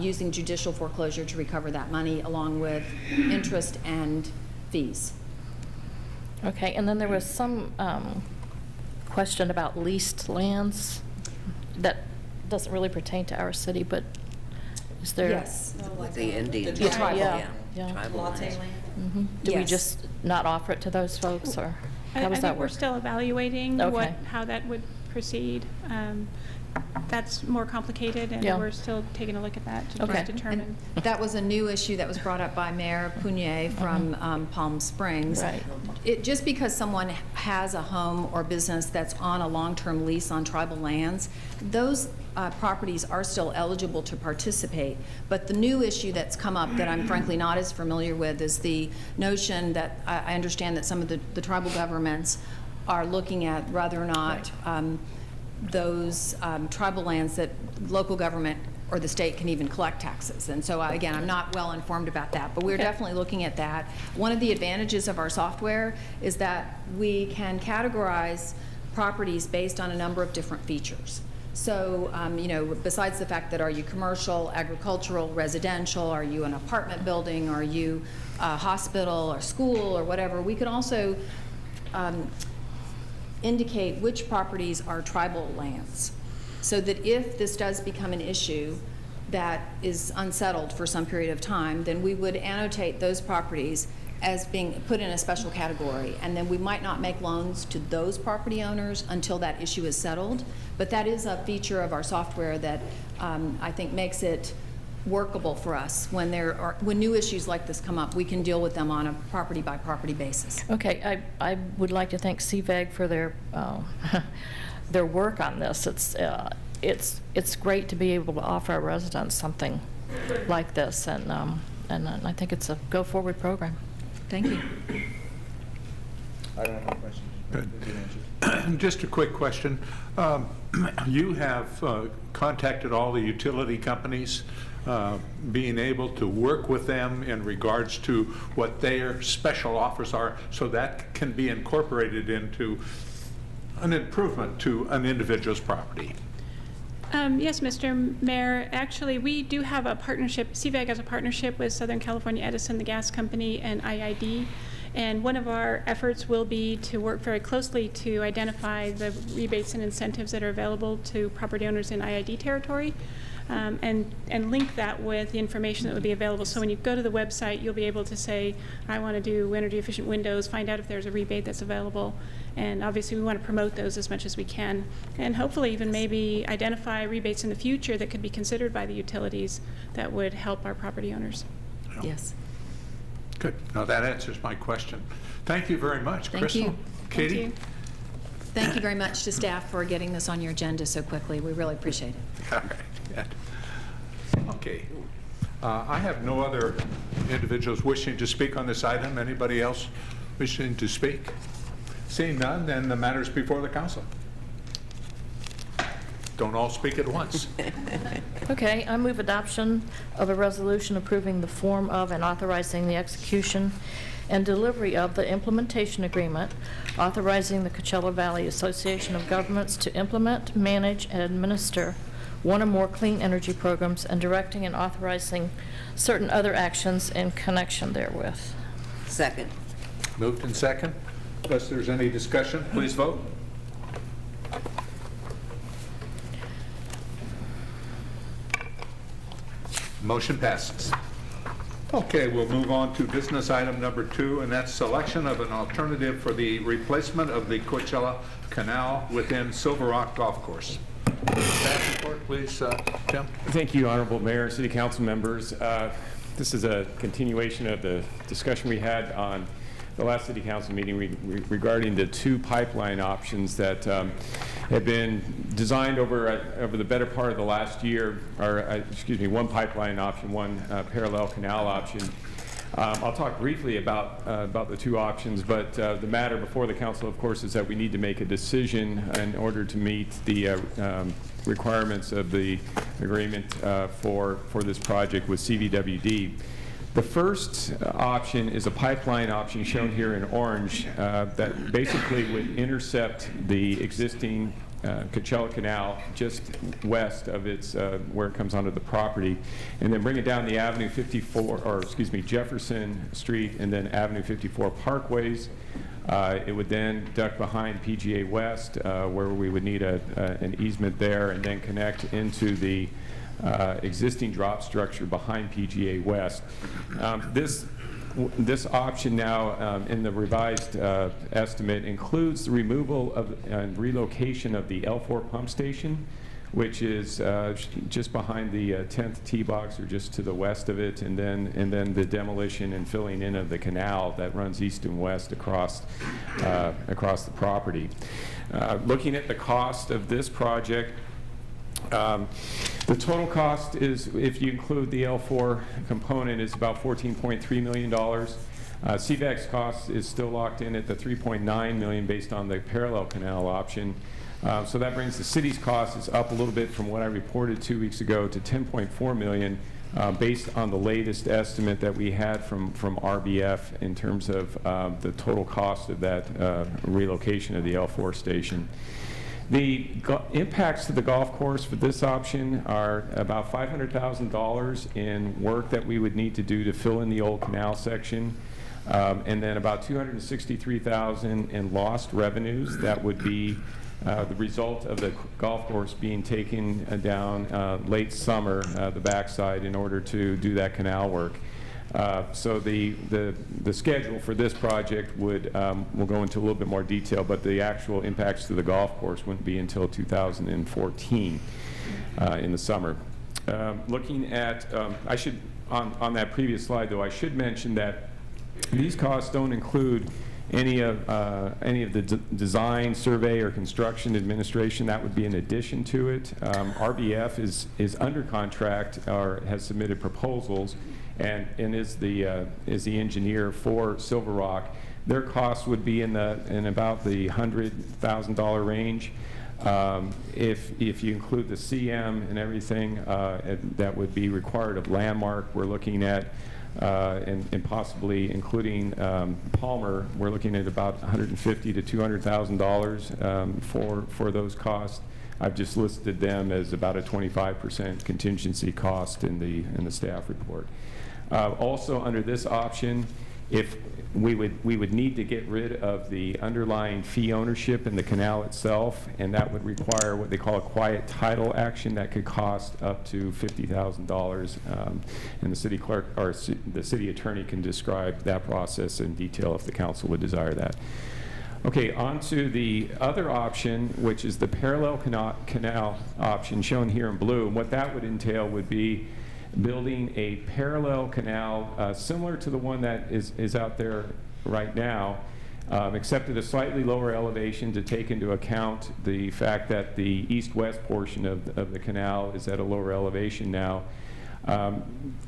using judicial foreclosure to recover that money along with interest and fees. Okay, and then there was some question about leased lands that doesn't really pertain to our city, but is there? Yes, with the Indians. The tribal, yeah. Tribal lands. Mhm. Do we Yes. just not offer it to those folks, or how I does that think we're work? still evaluating Okay. how that would proceed. That's more complicated, and Yeah. we're still taking a look at that to Okay. determine. And that was a new issue that was brought up by Mayor Punier from Palm Springs. Right. Just because someone has a home or business that's on a long-term lease on tribal lands, those properties are still eligible to participate. But the new issue that's come up that I'm frankly not as familiar with is the notion that I understand that some of the tribal governments are looking at whether or not those tribal lands that local government or the state can even collect taxes. And so, again, I'm not well informed about that, but we're definitely looking at that. One of the advantages of our software is that we can categorize properties based on a number of different features. So, you know, besides the fact that are you commercial, agricultural, residential, are you an apartment building, are you a hospital or school or whatever, we can also indicate which properties are tribal lands, so that if this does become an issue that is unsettled for some period of time, then we would annotate those properties as being put in a special category, and then we might not make loans to those property owners until that issue is settled. But that is a feature of our software that I think makes it workable for us. When new issues like this come up, we can deal with them on a property by property basis. Okay, I would like to thank CVEG for their their work on this. It's great to be able to offer our residents something like this, and I think it's a go forward program. Thank you. I don't have any questions. Good. Just a quick question. You have contacted all the utility companies, being able to work with them in regards to what their special offers are, so that can be incorporated into an improvement to an individual's property. Yes, Mr. Mayor. Actually, we do have a partnership. CVEG has a partnership with Southern California Edison, the gas company, and IID. And one of our efforts will be to work very closely to identify the rebates and incentives that are available to property owners in IID territory, and link that with the information that would be available. So when you go to the website, you'll be able to say, I want to do energy efficient windows, find out if there's a rebate that's available. And obviously we want to promote those as much as we can, and hopefully even maybe identify rebates in the future that could be considered by the utilities that would help our property owners. Yes. Good. Now that answers my question. Thank you very much, Thank Crystal. you. Katie? Thank you. Thank you very much to staff for getting this on your agenda so quickly. We really appreciate it. All right. Yeah. Okay. I have no other individuals wishing to speak on this item. Anybody else wishing to speak? Seeing none, then the matter is before the council. Don't all speak at once. Okay, I move adoption of a resolution approving the form of and authorizing the execution and delivery of the implementation agreement, authorizing the Coachella Valley Association of Governments to implement, manage, and administer one or more clean energy programs, and directing and authorizing certain other actions in connection therewith. Second. Moved and second. Unless there's any discussion, please vote. Motion passes. Okay, we'll move on to business item number 2, and that's selection of an alternative for the replacement of the Coachella Canal within Silver Rock Golf Course. Staff report, please, Tim. Thank you, Honorable Mayor, City Council members. This is a continuation of the discussion we had on the last City Council meeting regarding the 2 pipeline options that have been designed over the better part of the last year, or excuse me, 1 pipeline option, 1 parallel canal option. I'll talk briefly about the two options, but the matter before the council, of course, is that we need to make a decision in order to meet the requirements of the agreement for this project with CVWD. The first option is a pipeline option shown here in orange that basically would intercept the existing Coachella Canal just west of its where it comes onto the property, and then bring it down the Avenue 54, or excuse me, Jefferson Street, and then Avenue 54 parkways. It would then duck behind PGA West, where we would need an easement there, and then connect into the existing drop structure behind PGA West. This option now in the revised estimate includes the removal of and relocation of the L4 pump station, which is just behind the 10th tee box, or just to the west of it, and then the demolition and filling in of the canal that runs east and west across the property. Looking at the cost of this project, the total cost is, if you include the L4 component, is about $14.3 million. CVAC's cost is still locked in at the $3.9 million based on the parallel canal option. So that brings the city's cost is up a little bit from what I reported 2 weeks ago to $10.4 million, based on the latest estimate that we had from RBF in terms of the total cost of that relocation of the L4 station. The impacts to the golf course for this option are about $500,000 in work that we would need to do to fill in the old canal section, and then about $263,000 in lost revenues that would be the result of the golf course being taken down late summer, the backside, in order to do that canal work. So the schedule for this project would, we'll go into a little bit more detail, but the actual impacts to the golf course wouldn't be until 2014 in the summer. Looking at, I should, on that previous slide though, I should mention that these costs don't include any of the design, survey, or construction administration. That would be in addition to it. RBF is under contract or has submitted proposals, and is the engineer for Silver Rock. Their costs would be in about the $100,000 range. If you include the CM and everything that would be required of Landmark, we're looking at and possibly including Palmer, we're looking at about $150,000 to $200,000 for those costs. I've just listed them as about a 25% contingency cost in the staff report. Also, under this option, if we would need to get rid of the underlying fee ownership in the canal itself, and that would require what they call a quiet title action that could cost up to $50,000. And the city clerk or the city attorney can describe that process in detail if the council would desire that. Okay, on to the other option, which is the parallel canal option shown here in blue. And what that would entail would be building a parallel canal similar to the one that is out there right now, except at a slightly lower elevation to take into account the fact that the east-west portion of the canal is at a lower elevation now.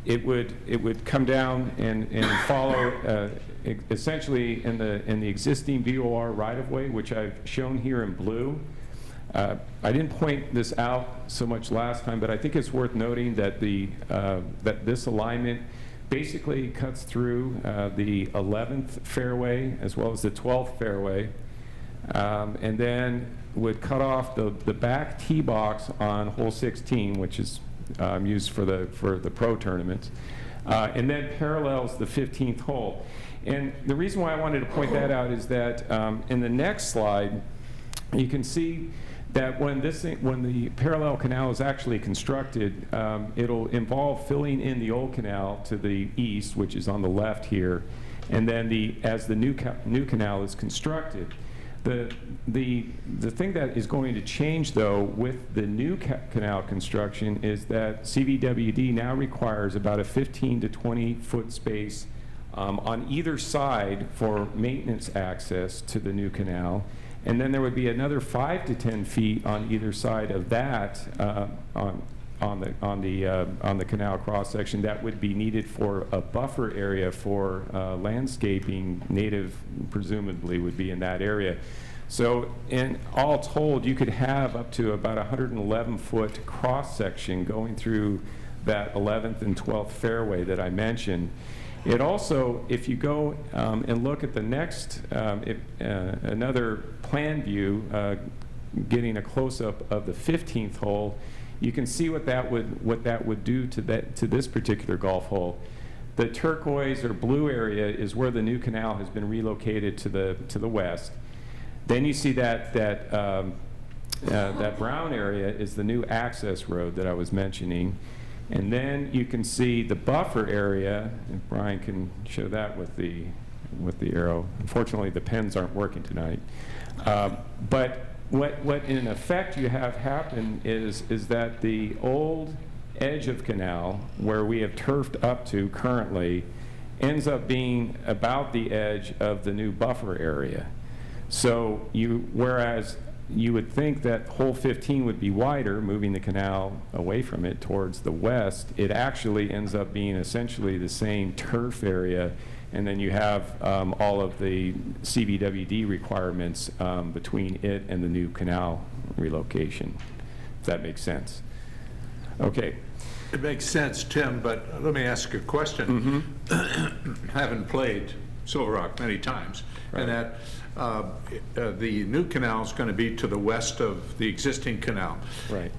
It would come down and follow essentially in the existing VOR right-of-way, which I've shown here in blue. I didn't point this out so much last time, but I think it's worth noting that that this alignment basically cuts through the 11th fairway as well as the 12th fairway, and then would cut off the back tee box on hole 16, which is used for the pro tournaments, and then parallels the 15th hole. And the reason why I wanted to point that out is that in the next slide, you can see that when the parallel canal is actually constructed, it'll involve filling in the old canal to the east, which is on the left here, and then as the new canal is constructed. The thing that is going to change, though, with the new canal construction is that CVWD now requires about a 15 to 20 foot space on either side for maintenance access to the new canal. And then there would be another 5 to 10 feet on either side of that on the canal cross section that would be needed for a buffer area for landscaping. Native presumably would be in that area. So in all told, you could have up to about 111-foot cross section going through that 11th and 12th fairway that I mentioned. It also, if you go and look at the next, another plan view, getting a close-up of the 15th hole, you can see what that would do to this particular golf hole. The turquoise or blue area is where the new canal has been relocated to the west. Then you see that brown area is the new access road that I was mentioning. And then you can see the buffer area, and Brian can show that with the arrow. Unfortunately, the pens aren't working tonight. But what in effect you have happen is that the old edge of canal, where we have turfed up to currently, ends up being about the edge of the new buffer area. So whereas you would think that hole 15 would be wider, moving the canal away from it towards the west, it actually ends up being essentially the same turf area, and then you have all of the CVWD requirements between it and the new canal relocation, if that makes sense. Okay. It makes sense, Tim, but let me ask a question. Having played Silver Rock many times, and that the new canal is going to be to the west of the existing canal. Right.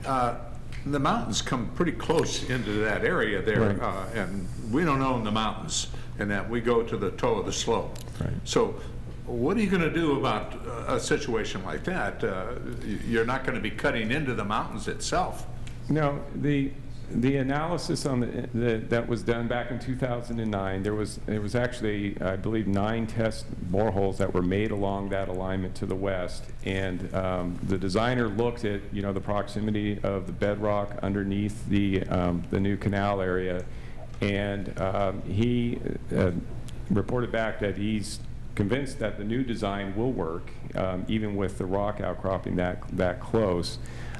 The mountains come pretty close into that area there, Right. and we don't own the mountains, and that we go to the toe of the slope. Right. So what are you going to do about a situation like that? You're not going to be cutting into the mountains itself. No, the analysis on that was done back in 2009, there was actually, I believe, 9 test boreholes that were made along that alignment to the west, and the designer looked at the proximity of the bedrock underneath the new canal area, and he reported back that he's convinced that the new design will work, even with the rock outcropping that close.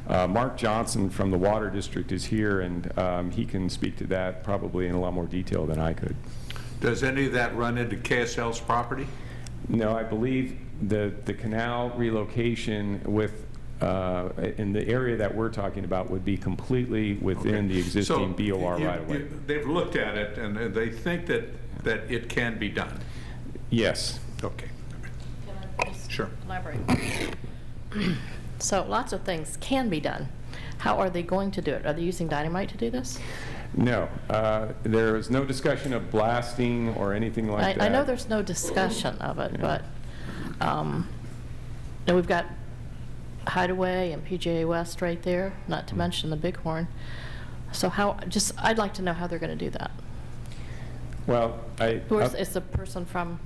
Mark Johnson from the Water District is here, and he can speak to that probably in a lot more detail than I could. Does any of that run into KSL's property? No, I believe the canal relocation in the area that we're talking about would be completely within the existing BOR right-of-way. They've looked at it, and they think that it can be done. Yes. Okay. Can I just Sure. elaborate? So lots of things can be done. How are they going to do it? Are they using dynamite to do this? No, there is no discussion of blasting or anything like that. I know there's no discussion of it, but and we've got Hideaway and PGA West right there, not to mention the Bighorn. So I'd like to know how they're going to do that. Well, Is the person from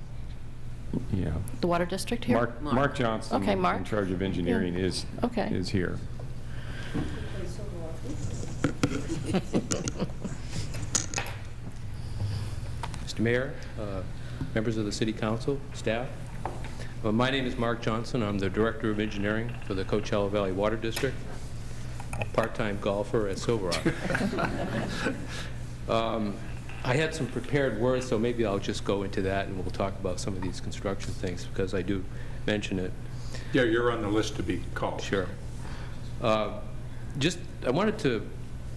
the Water District here? Mark Johnson, Okay, Mark. in charge of engineering, is here. Mr. Mayor, members of the City Council, staff. My name is Mark Johnson. I'm the Director of Engineering for the Coachella Valley Water District, part-time golfer at Silver Rock. I had some prepared words, so maybe I'll just go into that and we'll talk about some of these construction things because I do mention it. Yeah, you're on the list to be called. Sure. I wanted to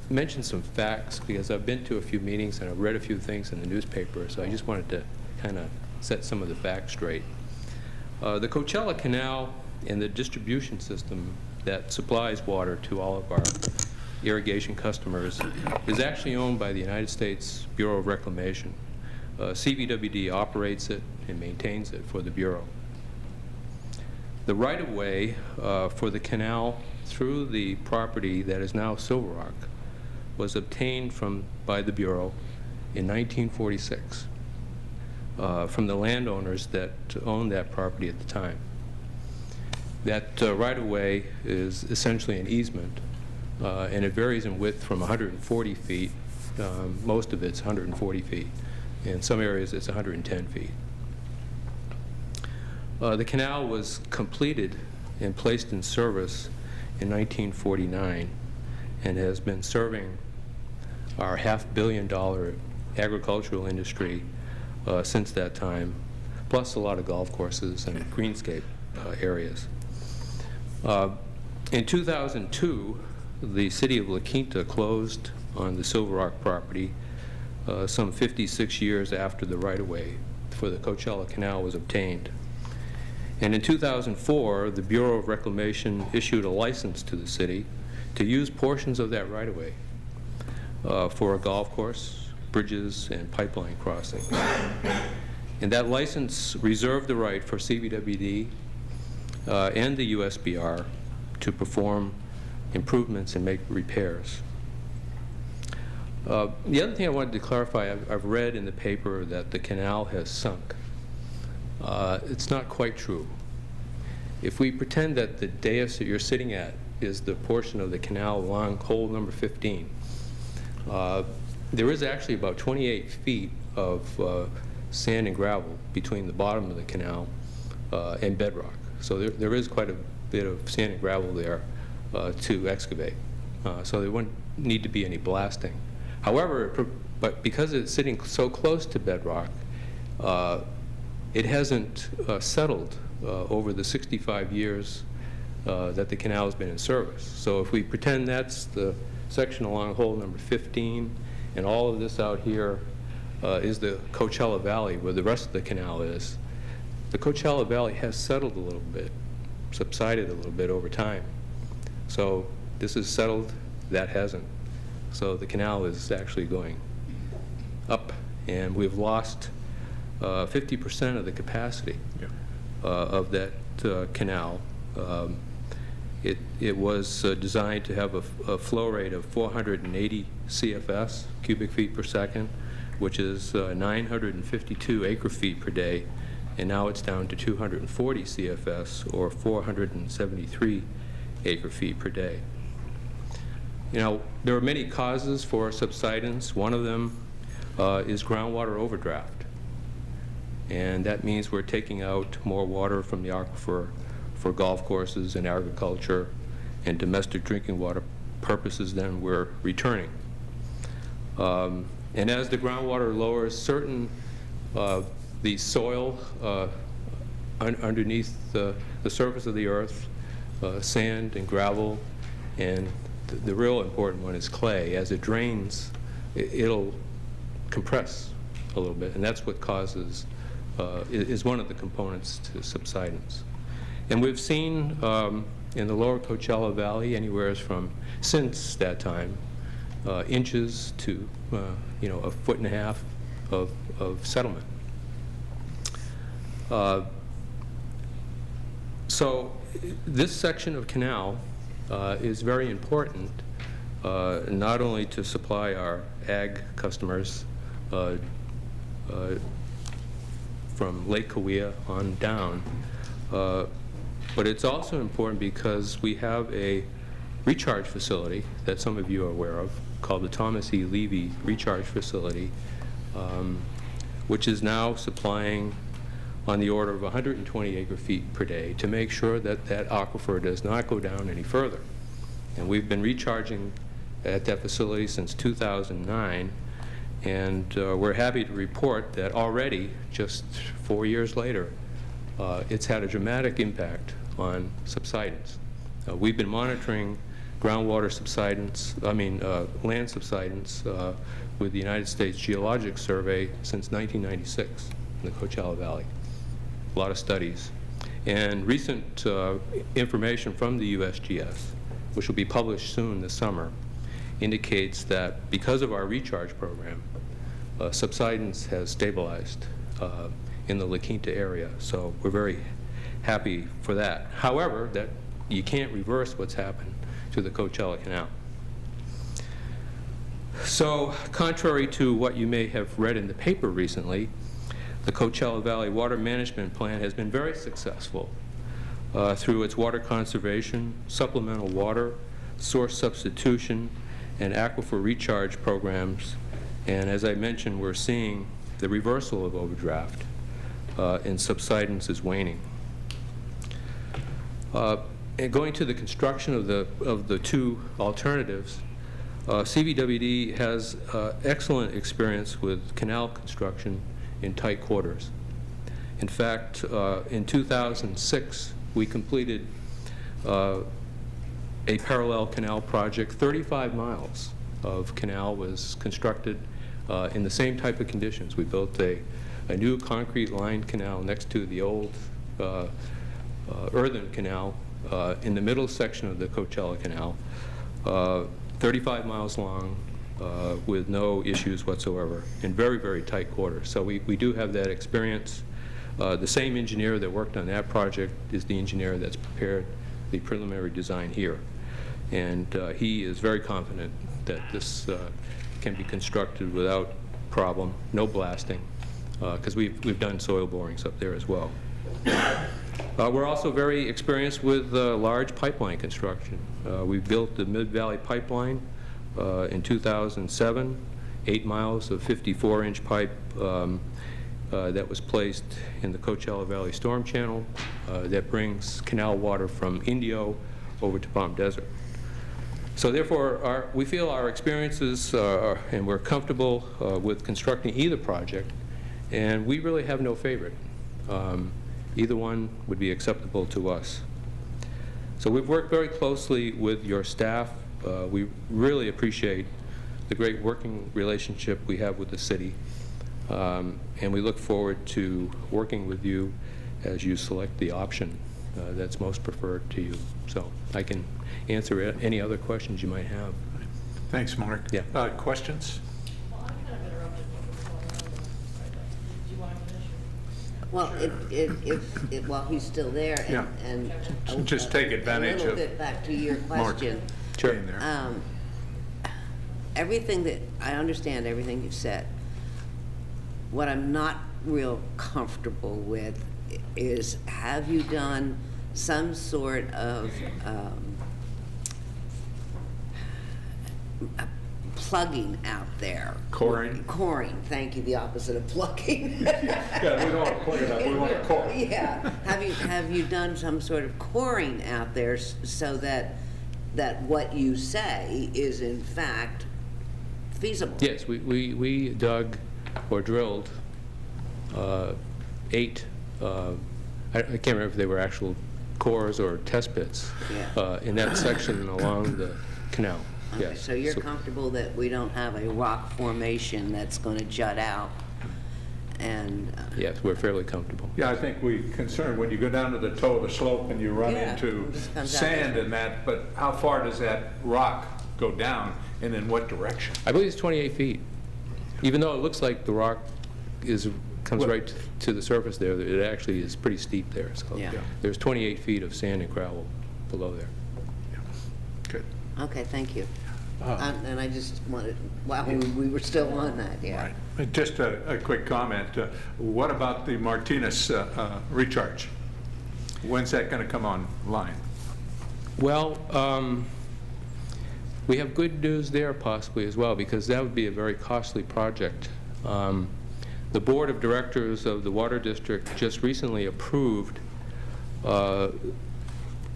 mention some facts because I've been to a few meetings and I've read a few things in the newspaper, so I just wanted to kind of set some of the facts straight. The Coachella Canal and the distribution system that supplies water to all of our irrigation customers is actually owned by the United States Bureau of Reclamation. CVWD operates it and maintains it for the Bureau. The right-of-way for the canal through the property that is now Silver Rock was obtained by the Bureau in 1946 from the landowners that owned that property at the time. That right-of-way is essentially an easement, and it varies in width from 140 feet. Most of it's 140 feet. In some areas, it's 110 feet. The canal was completed and placed in service in 1949, and has been serving our $500 million agricultural industry since that time, plus a lot of golf courses and greenscape areas. In 2002, the city of La Quinta closed on the Silver Rock property some 56 years after the right-of-way for the Coachella Canal was obtained. And in 2004, the Bureau of Reclamation issued a license to the city to use portions of that right-of-way for a golf course, bridges, and pipeline crossing. And that license reserved the right for CVWD and the USBR to perform improvements and make repairs. The other thing I wanted to clarify, I've read in the paper that the canal has sunk. It's not quite true. If we pretend that the dais that you're sitting at is the portion of the canal along hole number 15, there is actually about 28 feet of sand and gravel between the bottom of the canal and bedrock. So there is quite a bit of sand and gravel there to excavate. So there wouldn't need to be any blasting. However, but because it's sitting so close to bedrock, it hasn't settled over the 65 years that the canal has been in service. So if we pretend that's the section along hole number 15, and all of this out here is the Coachella Valley, where the rest of the canal is, the Coachella Valley has settled a little bit, subsided a little bit over time. So this is settled, that hasn't. So the canal is actually going up, and we've lost 50% of the capacity of that canal. It was designed to have a flow rate of 480 CFS, cubic feet per second, which is 952 acre feet per day, and now it's down to 240 CFS, or 473 acre feet per day. You know, there are many causes for subsidence. One of them is groundwater overdraft. And that means we're taking out more water from the aquifer for golf courses and agriculture and domestic drinking water purposes than we're returning. And as the groundwater lowers, the soil underneath the surface of the earth, sand and gravel, and the real important one is clay. As it drains, it'll compress a little bit, and that's what causes, is one of the components to subsidence. And we've seen in the lower Coachella Valley anywhere from, since that time, inches to, you know, 1.5 foot of settlement. So this section of canal is very important, not only to supply our ag customers from Lake Cahuilla on down, but it's also important because we have a recharge facility that some of you are aware of called the Thomas E. Levy Recharge Facility, which is now supplying on the order of 120 acre feet per day to make sure that that aquifer does not go down any further. And we've been recharging at that facility since 2009, and we're happy to report that already, just 4 years later, it's had a dramatic impact on subsidence. We've been monitoring groundwater subsidence, land subsidence with the United States Geologic Survey since 1996 in the Coachella Valley. A lot of studies. And recent information from the USGS, which will be published soon this summer, indicates that because of our recharge program, subsidence has stabilized in the La Quinta area. So we're very happy for that. However, that you can't reverse what's happened to the Coachella Canal. So contrary to what you may have read in the paper recently, the Coachella Valley Water Management Plan has been very successful through its water conservation, supplemental water, source substitution, and aquifer recharge programs. And as I mentioned, we're seeing the reversal of overdraft, and subsidence is waning. And going to the construction of the two alternatives, CVWD has excellent experience with canal construction in tight quarters. In fact, in 2006, we completed a parallel canal project. 35 miles of canal was constructed in the same type of conditions. We built a new concrete-lined canal next to the old earthen canal in the middle section of the Coachella Canal, 35 miles long, with no issues whatsoever, in very, very tight quarters. So we do have that experience. The same engineer that worked on that project is the engineer that's prepared the preliminary design here. And he is very confident that this can be constructed without problem, no blasting, because we've done soil borings up there as well. We're also very experienced with large pipeline construction. We built the Mid-Valley Pipeline in 2007, 8 miles of 54-inch pipe that was placed in the Coachella Valley Storm Channel that brings canal water from Indio over to Palm Desert. So therefore, we feel our experiences and we're comfortable with constructing either project, and we really have no favorite. Either one would be acceptable to us. So we've worked very closely with your staff. We really appreciate the great working relationship we have with the city, and we look forward to working with you as you select the option that's most preferred to you. So I can answer any other questions you might have. Thanks, Mark. Yeah. Questions? Well, I'm kind of interrupted what was going on. Do you want to finish? Well, while he's still there, Yeah. and Just take advantage a little of bit back to your Mark question. being there. Everything that, I understand everything you've said. What I'm not real comfortable with is, have you done some sort of plugging out there? Coring? Coring, thank you, the opposite of plugging. Yeah, we don't want to plug it up, we want to core. Yeah, have you done some sort of coring out there so that what you say is in fact feasible? Yes, we dug or drilled 8, I can't remember if they were actual cores or test pits in that section along the canal. Okay, Yes. so you're comfortable that we don't have a rock formation that's going to jut out and... Yes, we're fairly comfortable. Yeah, I think we concerned when you go down to the toe of the slope and you run Yeah, into it just comes out sand there. and that, but how far does that rock go down and in what direction? I believe it's 28 feet. Even though it looks like the rock comes Well- right to the surface there, it actually is pretty steep there. So Yeah. there's 28 feet of sand and gravel below there. Good. Okay, thank you. And I just wanted, while we were still on that, yeah. Right. Just a quick comment. What about the Martinez recharge? When's that going to come online? Well, we have good news there possibly as well, because that would be a very costly project. The Board of Directors of the Water District just recently approved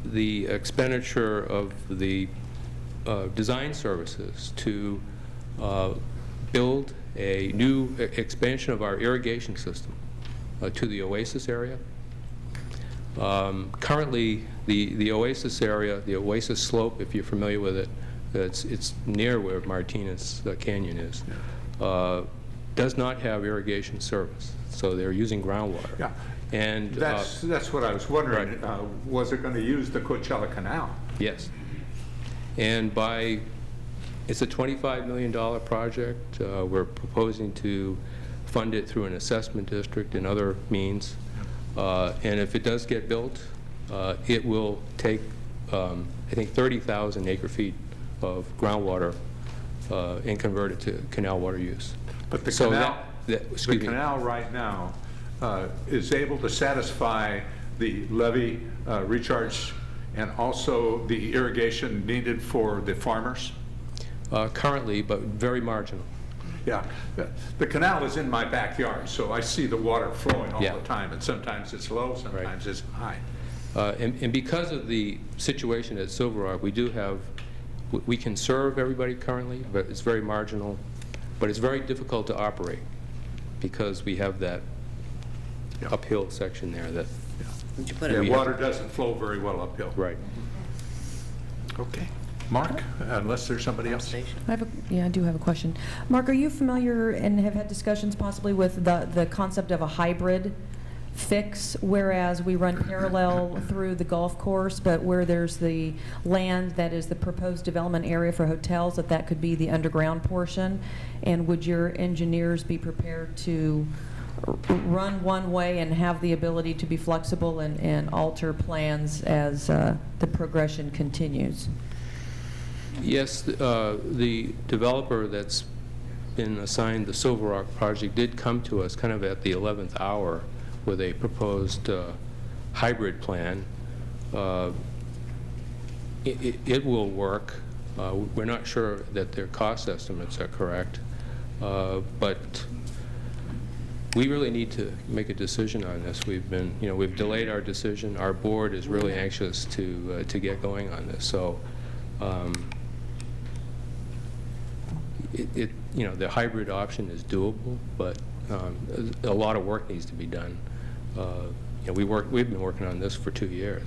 the expenditure of the design services to build a new expansion of our irrigation system to the Oasis area. Currently, the Oasis area, the Oasis slope, if you're familiar with it, it's near where Martinez Canyon is, does not have irrigation service, so they're using groundwater. Yeah. And that's what I was wondering. Right. Was it going to use the Coachella Canal? yes. And it's a $25 million project. We're proposing to fund it through an assessment district and other means. And if it does get built, it will take, I think, 30,000 acre-feet of groundwater and convert it to canal water use. But the So canal, excuse the me. canal right now is able to satisfy the levee recharge and also the irrigation needed for the farmers? Currently, but very marginal. Yeah. The canal is in my backyard, so I see the water flowing all Yeah. the time, and sometimes it's low, sometimes it's high. And because of the situation at Silver Rock, we do have we can serve everybody currently, but it's very marginal. But it's very difficult to operate because we have that uphill section there that. Would you put Yeah, it? water doesn't flow very well uphill. Right. Okay. Mark, unless there's somebody else. I do have a question. Mark, are you familiar and have had discussions possibly with the concept of a hybrid fix, whereas we run parallel through the golf course, but where there's the land that is the proposed development area for hotels, that could be the underground portion? And would your engineers be prepared to run one way and have the ability to be flexible and alter plans as the progression continues? Yes, the developer that's been assigned the Silver Rock project did come to us kind of at the 11th hour with a proposed hybrid plan. It will work. We're not sure that their cost estimates are correct, but we really need to make a decision on this. We've delayed our decision. Our board is really anxious to get going on this. So, the hybrid option is doable, but a lot of work needs to be done. We've been working on this for 2 years,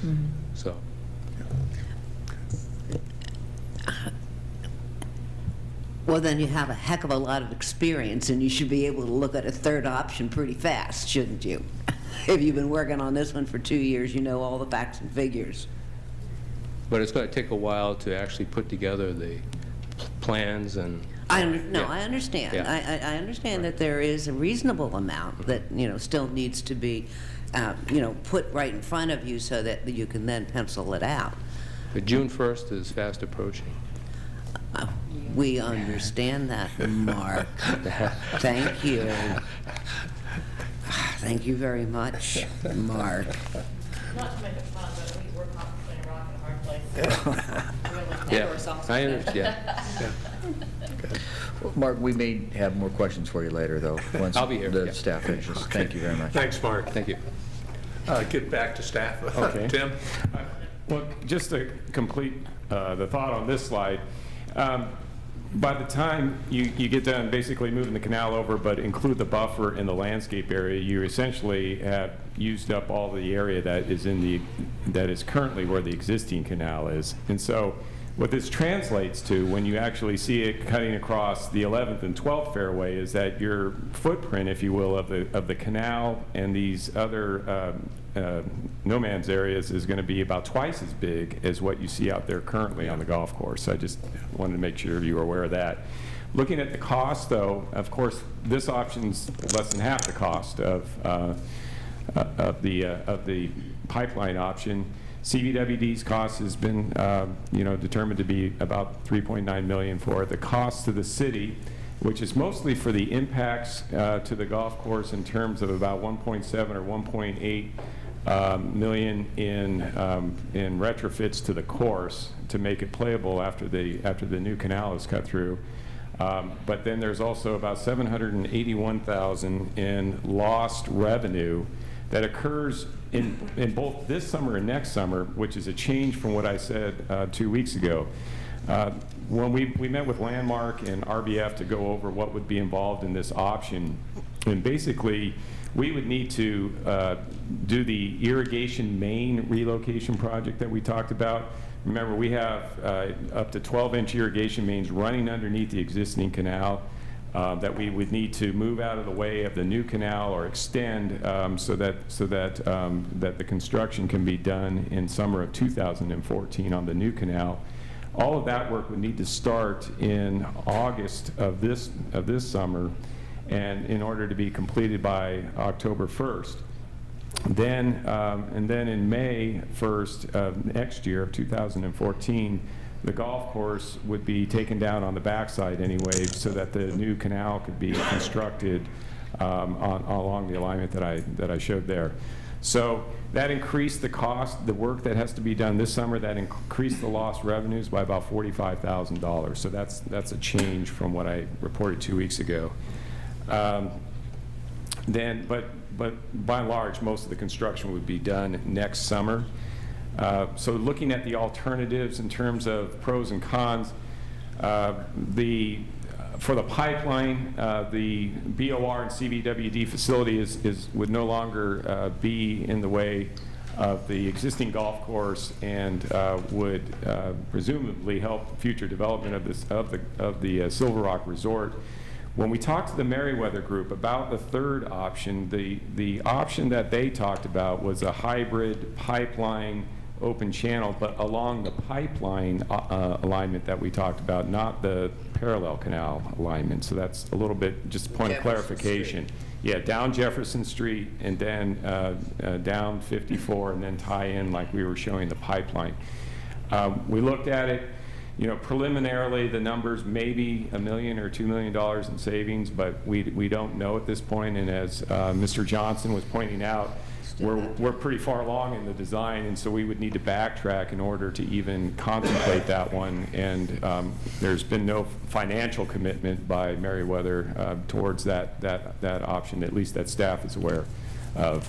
so. Well, then you have a heck of a lot of experience, and you should be able to look at a third option pretty fast, shouldn't you? If you've been working on this one for 2 years, you know all the facts and figures. But it's going to take a while to actually put together the plans and. I understand. Yeah. I understand that there is a reasonable amount that, still needs to be, put right in front of you so that you can then pencil it out. But June 1st is fast approaching. We understand that, Mark. Thank you. Thank you very much, Mark. Not to make it fun, but we're caught between a rock and a hard place. Yeah, I understand. Mark, we may have more questions for you later, though, once I'll be here, the yeah. staff finishes. Thank you very much. Thanks, Mark. Thank you. Get back to staff. Okay. Tim? Well, just to complete the thought on this slide, by the time you get done basically moving the canal over, but include the buffer in the landscape area, you essentially have used up all the area that is currently where the existing canal is. And so what this translates to when you actually see it cutting across the 11th and 12th fairway is that your footprint, if you will, of the canal and these other no man's areas is going to be about twice as big as what you see out there currently on the golf course. I just wanted to make sure you were aware of that. Looking at the cost, though, of course, this option's less than half the cost of the pipeline option. CVWD's cost has been, determined to be about $3.9 million for it. The cost to the city, which is mostly for the impacts to the golf course in terms of about 1.7 or 1.8 million in retrofits to the course to make it playable after the new canal is cut through. But then there's also about $781,000 in lost revenue that occurs in both this summer and next summer, which is a change from what I said 2 weeks ago. When we met with Landmark and RBF to go over what would be involved in this option, and basically we would need to do the irrigation main relocation project that we talked about. Remember, we have up to 12-inch irrigation mains running underneath the existing canal that we would need to move out of the way of the new canal or extend so that the construction can be done in summer of 2014 on the new canal. All of that work would need to start in August of this summer, and in order to be completed by October 1st. Then, and then in May 1st of next year, of 2014, the golf course would be taken down on the backside anyway, so that the new canal could be constructed along the alignment that I showed there. So that increased the cost, the work that has to be done this summer. That increased the lost revenues by about $45,000. So that's a change from what I reported 2 weeks ago. But by and large, most of the construction would be done next summer. So looking at the alternatives in terms of pros and cons, for the pipeline, the BOR and CVWD facility would no longer be in the way of the existing golf course and would presumably help future development of the Silver Rock Resort. When we talked to the Meriwether Group about the third option, the option that they talked about was a hybrid pipeline open channel, but along the pipeline alignment that we talked about, not the parallel canal alignment. So that's a little bit, just a point of clarification. Yeah, down Jefferson Street and then down 54 and then tie in like we were showing the pipeline. We looked at it, you know, preliminarily the numbers may be $1 million or $2 million in savings, but we don't know at this point. And as Mr. Johnson was pointing out, we're pretty far along in the design, and so we would need to backtrack in order to even contemplate that one. And there's been no financial commitment by Meriwether towards that option, at least that staff is aware of.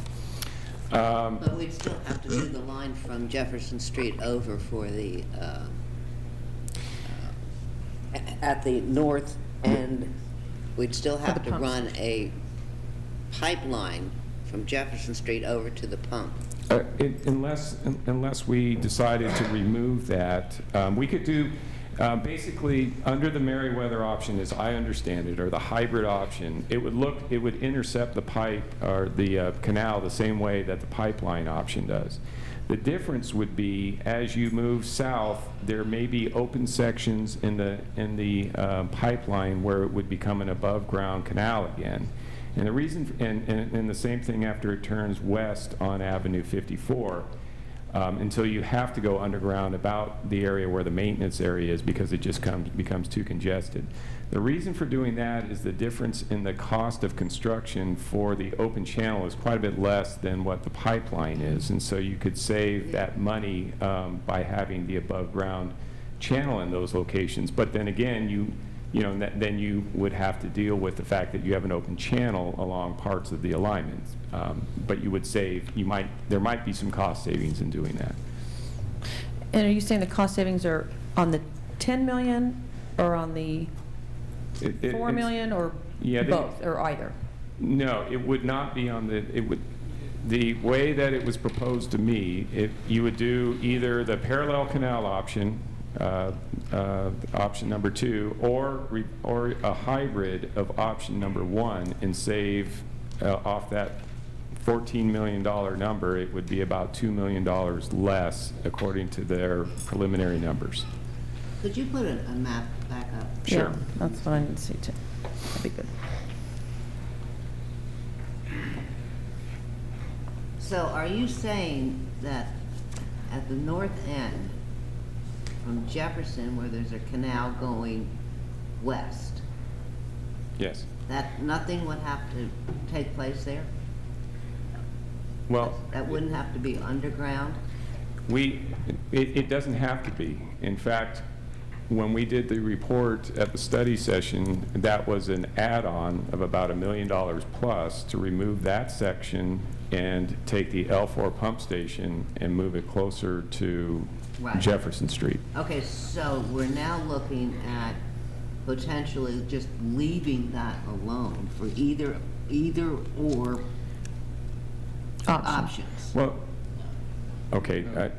But we'd still have to do the line from Jefferson Street over for the, at the north end, we'd still have to run a pipeline from Jefferson Street over to the pump. Unless we decided to remove that, we could do, basically, under the Meriwether option, as I understand it, or the hybrid option, it would intercept the pipe or the canal the same way that the pipeline option does. The difference would be, as you move south, there may be open sections in the pipeline where it would become an above-ground canal again. And the reason, and the same thing after it turns west on Avenue 54, until you have to go underground about the area where the maintenance area is because it just becomes too congested. The reason for doing that is the difference in the cost of construction for the open channel is quite a bit less than what the pipeline is. And so you could save that money by having the above ground channel in those locations. But then again, then you would have to deal with the fact that you have an open channel along parts of the alignment. But you would save, there might be some cost savings in doing that. And are you saying the cost savings are on the 10 million or on the 4 million or both or either? No, it would not be on the way that it was proposed to me, you would do either the parallel canal option, option number 2, or a hybrid of option number 1 and save off that $14 million number, it would be about $2 million less according to their preliminary numbers. Could you put a map back up? Sure. Yeah, that's what I need to see too. That'd be good. So are you saying that at the north end, from Jefferson, where there's a canal going west, Yes. that nothing would have to take place there? Well, that wouldn't have to be underground? It doesn't have to be. In fact, when we did the report at the study session, that was an add-on of about $1 million plus to remove that section and take the L4 pump station and move it closer to Jefferson Street. Okay, so we're now looking at potentially just leaving that alone for either or options. Well, okay.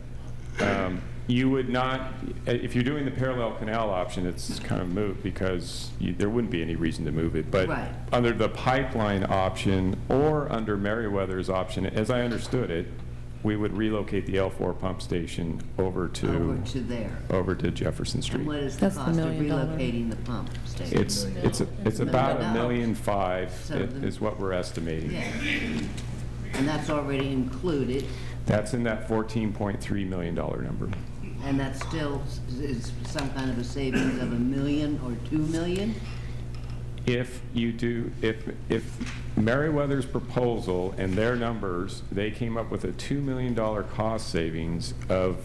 You would not, if you're doing the parallel canal option, it's kind of moot because there wouldn't be any reason to move it. But under the pipeline option or under Meriwether's option, as I understood it, we would relocate the L4 pump station over to Jefferson Street. And what is the cost of relocating the pump station? It's about $1.5 million is what we're estimating. Yeah. And that's already included. That's in that $14.3 million number. And that still is some kind of a savings of $1 million or $2 million? If Meriwether's proposal and their numbers, they came up with a $2 million cost savings of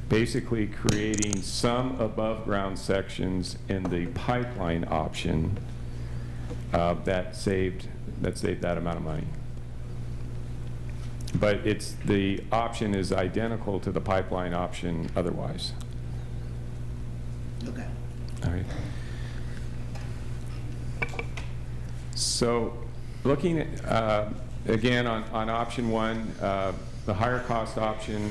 basically creating some above ground sections in the pipeline option that saved that amount of money. but the option is identical to the pipeline option otherwise. Okay. All right. So looking at, again, on option one, the higher cost option,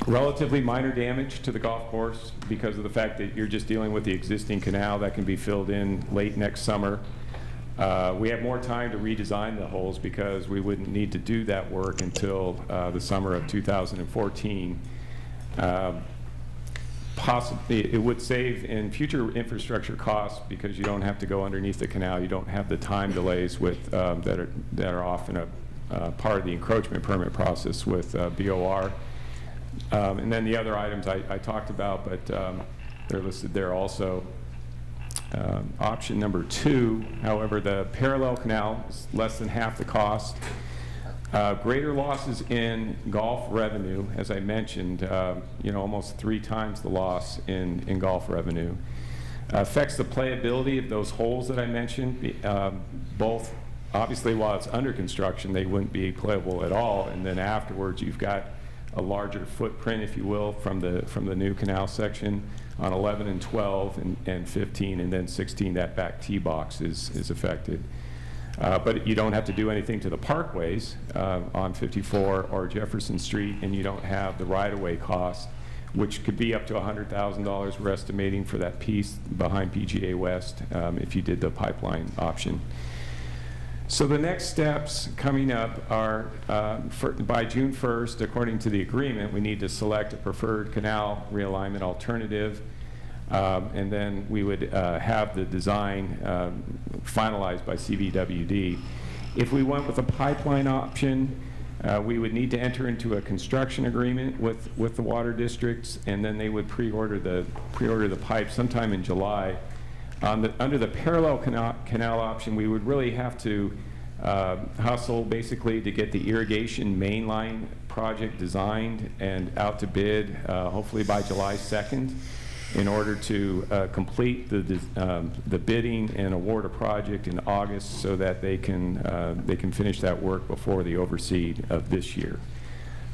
relatively minor damage to the golf course because of the fact that you're just dealing with the existing canal that can be filled in late next summer. We have more time to redesign the holes because we wouldn't need to do that work until the summer of 2014. Possibly, it would save in future infrastructure costs because you don't have to go underneath the canal. You don't have the time delays with that are often a part of the encroachment permit process with BOR. And then the other items I talked about, but they're listed there also. Option number 2, however, the parallel canal is less than half the cost. Greater losses in golf revenue, as I mentioned, almost 3 times the loss in golf revenue. Affects the playability of those holes that I mentioned, both obviously while it's under construction they wouldn't be playable at all, and then afterwards you've got a larger footprint, if you will, from the new canal section on 11 and 12 and 15, and then 16, that back tee box is affected. But you don't have to do anything to the parkways on 54 or Jefferson Street, and you don't have the right-of-way costs, which could be up to $100,000 we're estimating for that piece behind PGA West if you did the pipeline option. So the next steps coming up are, by June 1st, according to the agreement, we need to select a preferred canal realignment alternative, and then we would have the design finalized by CVWD. If we went with a pipeline option, we would need to enter into a construction agreement with the water districts, and then they would pre-order the pipe sometime in July. Under the parallel canal option, we would really have to hustle basically to get the irrigation mainline project designed and out to bid, hopefully by July 2nd, in order to complete the bidding and award a project in August so that they can finish that work before the overseed of this year.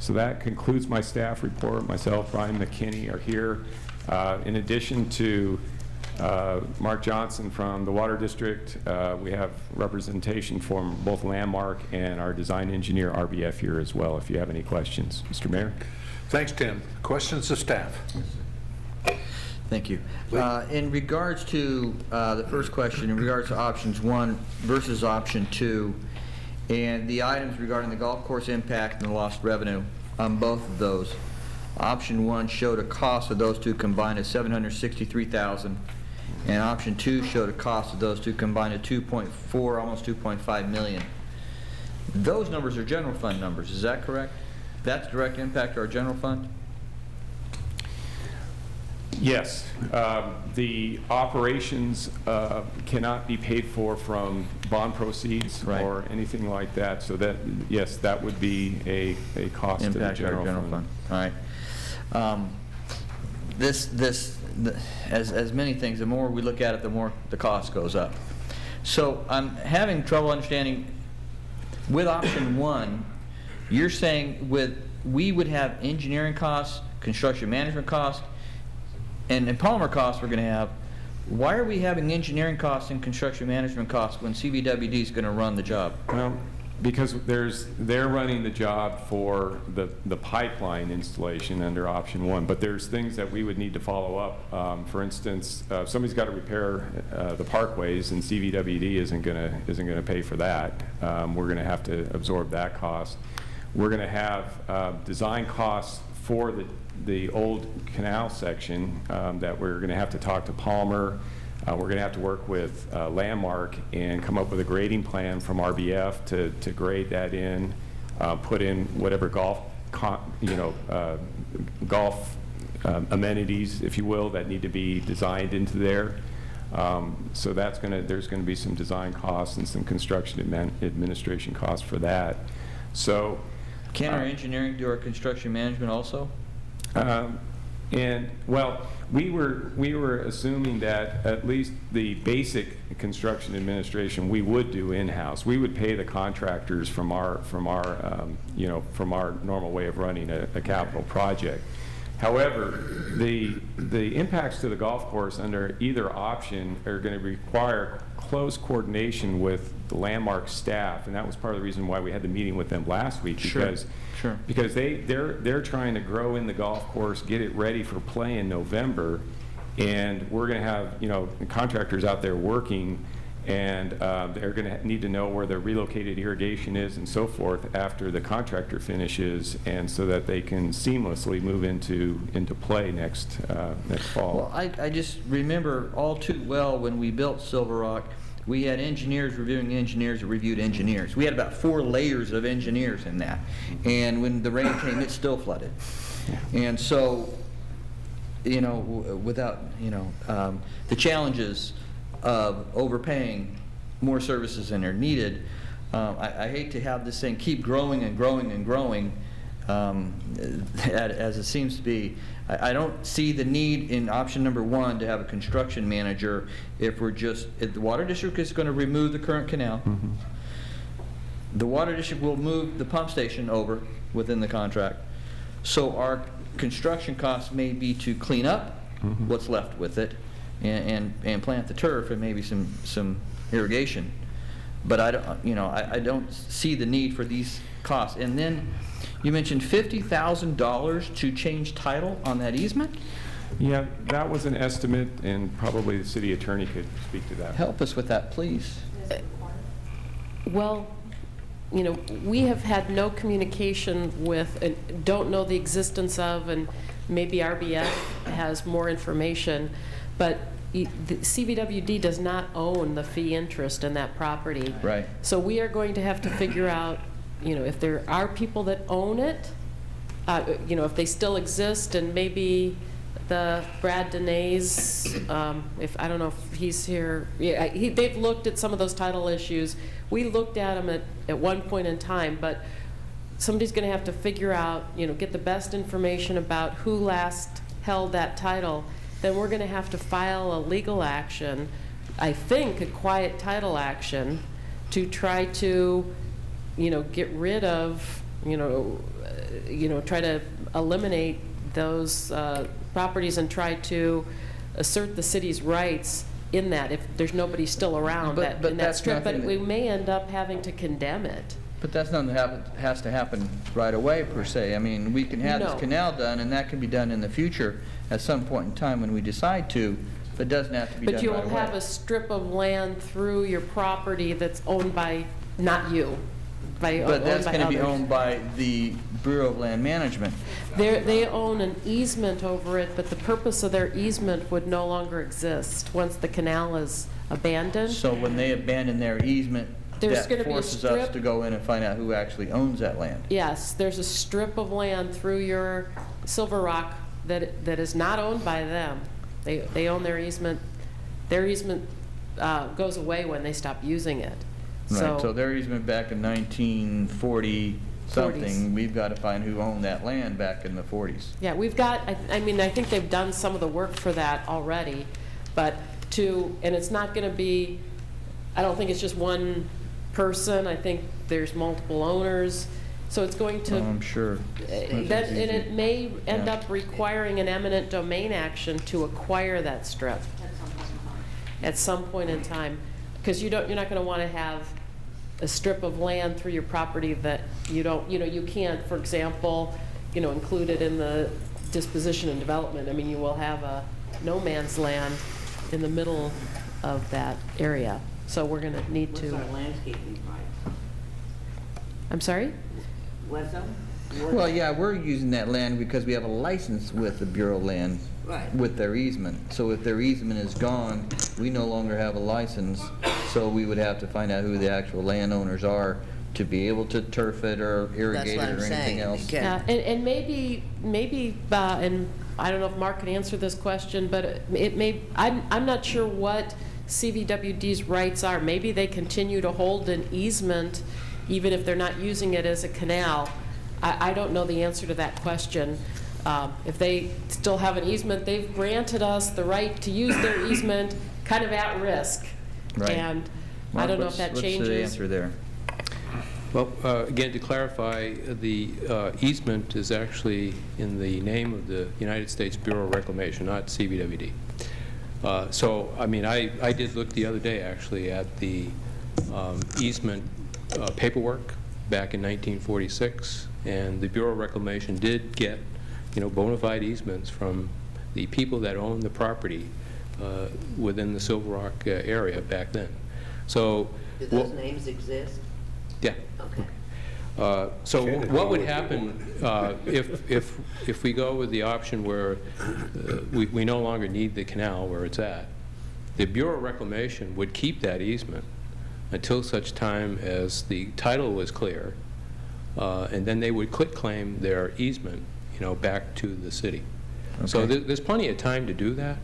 So that concludes my staff report. Myself, Brian McKinney, are here. In addition to Mark Johnson from the Water District, we have representation from both Landmark and our design engineer, RBF, here as well, if you have any questions. Mr. Mayor? Thanks, Tim. Questions of staff? Thank you. In regards to the first question, in regards to options 1 versus option 2, and the items regarding the golf course impact and the lost revenue on both of those, option 1 showed a cost of those two combined of $763,000, and option 2 showed a cost of those two combined of 2.4, almost 2.5 million. Those numbers are general fund numbers, is that correct? That's direct impact to our general fund? Yes. The operations cannot be paid for from bond proceeds or anything like that, so that, yes, that would be a cost to the general fund. All right. As many things, the more we look at it, the more the cost goes up. So I'm having trouble understanding, with option 1, you're saying we would have engineering costs, construction management costs, and Palmer costs we're going to have. Why are we having engineering costs and construction management costs when CVWD is going to run the job? Well, because they're running the job for the pipeline installation under option 1, but there's things that we would need to follow up. For instance, somebody's got to repair the parkways, and CVWD isn't going to pay for that. We're going to have to absorb that cost. We're going to have design costs for the old canal section that we're going to have to talk to Palmer. We're going to have to work with Landmark and come up with a grading plan from RBF to grade that in, put in whatever golf amenities, if you will, that need to be designed into there. So there's going to be some design costs and some construction administration costs for that. So, can our engineering do our construction management also? And, well, we were assuming that at least the basic construction administration we would do in-house. We would pay the contractors from our normal way of running a capital project. However, the impacts to the golf course under either option are going to require close coordination with the Landmark staff, and that was part of the reason why we had the meeting with them last week. Because they're trying to grow in the golf course, get it ready for play in November, and we're going to have contractors out there working, and they're going to need to know where the relocated irrigation is and so forth after the contractor finishes, and so that they can seamlessly move into play next fall. Well, I just remember all too well when we built Silver Rock, we had engineers reviewing engineers that reviewed engineers. We had about 4 layers of engineers in that. And when the rain came, it still flooded. And so, without, the challenges of overpaying more services than are needed, I hate to have this thing keep growing and growing and growing as it seems to be. I don't see the need in option number 1 to have a construction manager if the water district is going to remove the current canal. Mm-hmm. The water district will move the pump station over within the contract. So our construction costs may be to clean up Mm-hmm. what's left with it and plant the turf and maybe some irrigation. But I don't see the need for these costs. And then you mentioned $50,000 to change title on that easement? Yeah, that was an estimate, and probably the city attorney could speak to that. Help us with that, please. Well, we have had no communication with, and don't know the existence of, and maybe RBF has more information, but the CVWD does not own the fee interest in that property. Right. So we are going to have to figure out, if there are people that own it, if they still exist, and maybe the Brad Denays, if I don't know if he's here. Yeah, they've looked at some of those title issues. We looked at them at one point in time, but somebody's going to have to figure out, get the best information about who last held that title. Then we're going to have to file a legal action, I think a quiet title action, to try to, get rid of, try to eliminate those properties and try to assert the city's rights in that, if there's nobody still around in that strip. But we may end up having to condemn it. But that's nothing that has to happen right away, per se. I mean, we can have this canal done, and that can be done in the future at some point in time when we decide to, but it doesn't have to be done But right away. you will have a strip of land through your property that's owned by, not you, but that's going to be owned by the Bureau of Land Management. They own an easement over it, but the purpose of their easement would no longer exist once the canal is abandoned. So when they abandon their easement, There's that gonna be a forces us strip. to go in and find out who actually owns that land. Yes, there's a strip of land through your Silver Rock that is not owned by them. They own their easement. Their easement goes away when they stop using it. Right, so their easement back in 1940 something, 40s. we've got to find who owned that land back in the 40s. Yeah, we've got, I think they've done some of the work for that already, but and it's not going to be, I don't think it's just one person. I think there's multiple owners, so it's going to. Oh, I'm sure. And it may end up requiring an eminent domain action to acquire that strip at some point in time, because you're not going to want to have a strip of land through your property that you don't, you can't, for example, include it in the disposition and development. I mean, you will have a no man's land in the middle of that area. So we're going to need to. What's our landscaping price? I'm sorry? What's up? Well, yeah, we're using that land because we have a license with the Bureau of Land. Right. With their easement. So if their easement is gone, we no longer have a license, so we would have to find out who the actual landowners are to be able to turf it or irrigate it or anything else. And maybe, and I don't know if Mark can answer this question, but it may, I'm not sure what CVWD's rights are. Maybe they continue to hold an easement even if they're not using it as a canal. I don't know the answer to that question. If they still have an easement, they've granted us the right to use their easement, kind of at risk. Right. And I Mark, don't know if that what's changes. the answer there? Well, again, to clarify, the easement is actually in the name of the United States Bureau of Reclamation, not CVWD. So, I mean, I did look the other day, actually, at the easement paperwork back in 1946, and the Bureau of Reclamation did get, bona fide easements from the people that owned the property within the Silver Rock area back then. So, Do those names exist? yeah. Okay. So what would happen if we go with the option where we no longer need the canal where it's at? The Bureau of Reclamation would keep that easement until such time as the title was clear, and then they would quitclaim their easement, back to the city. Okay. So there's plenty of time to do that.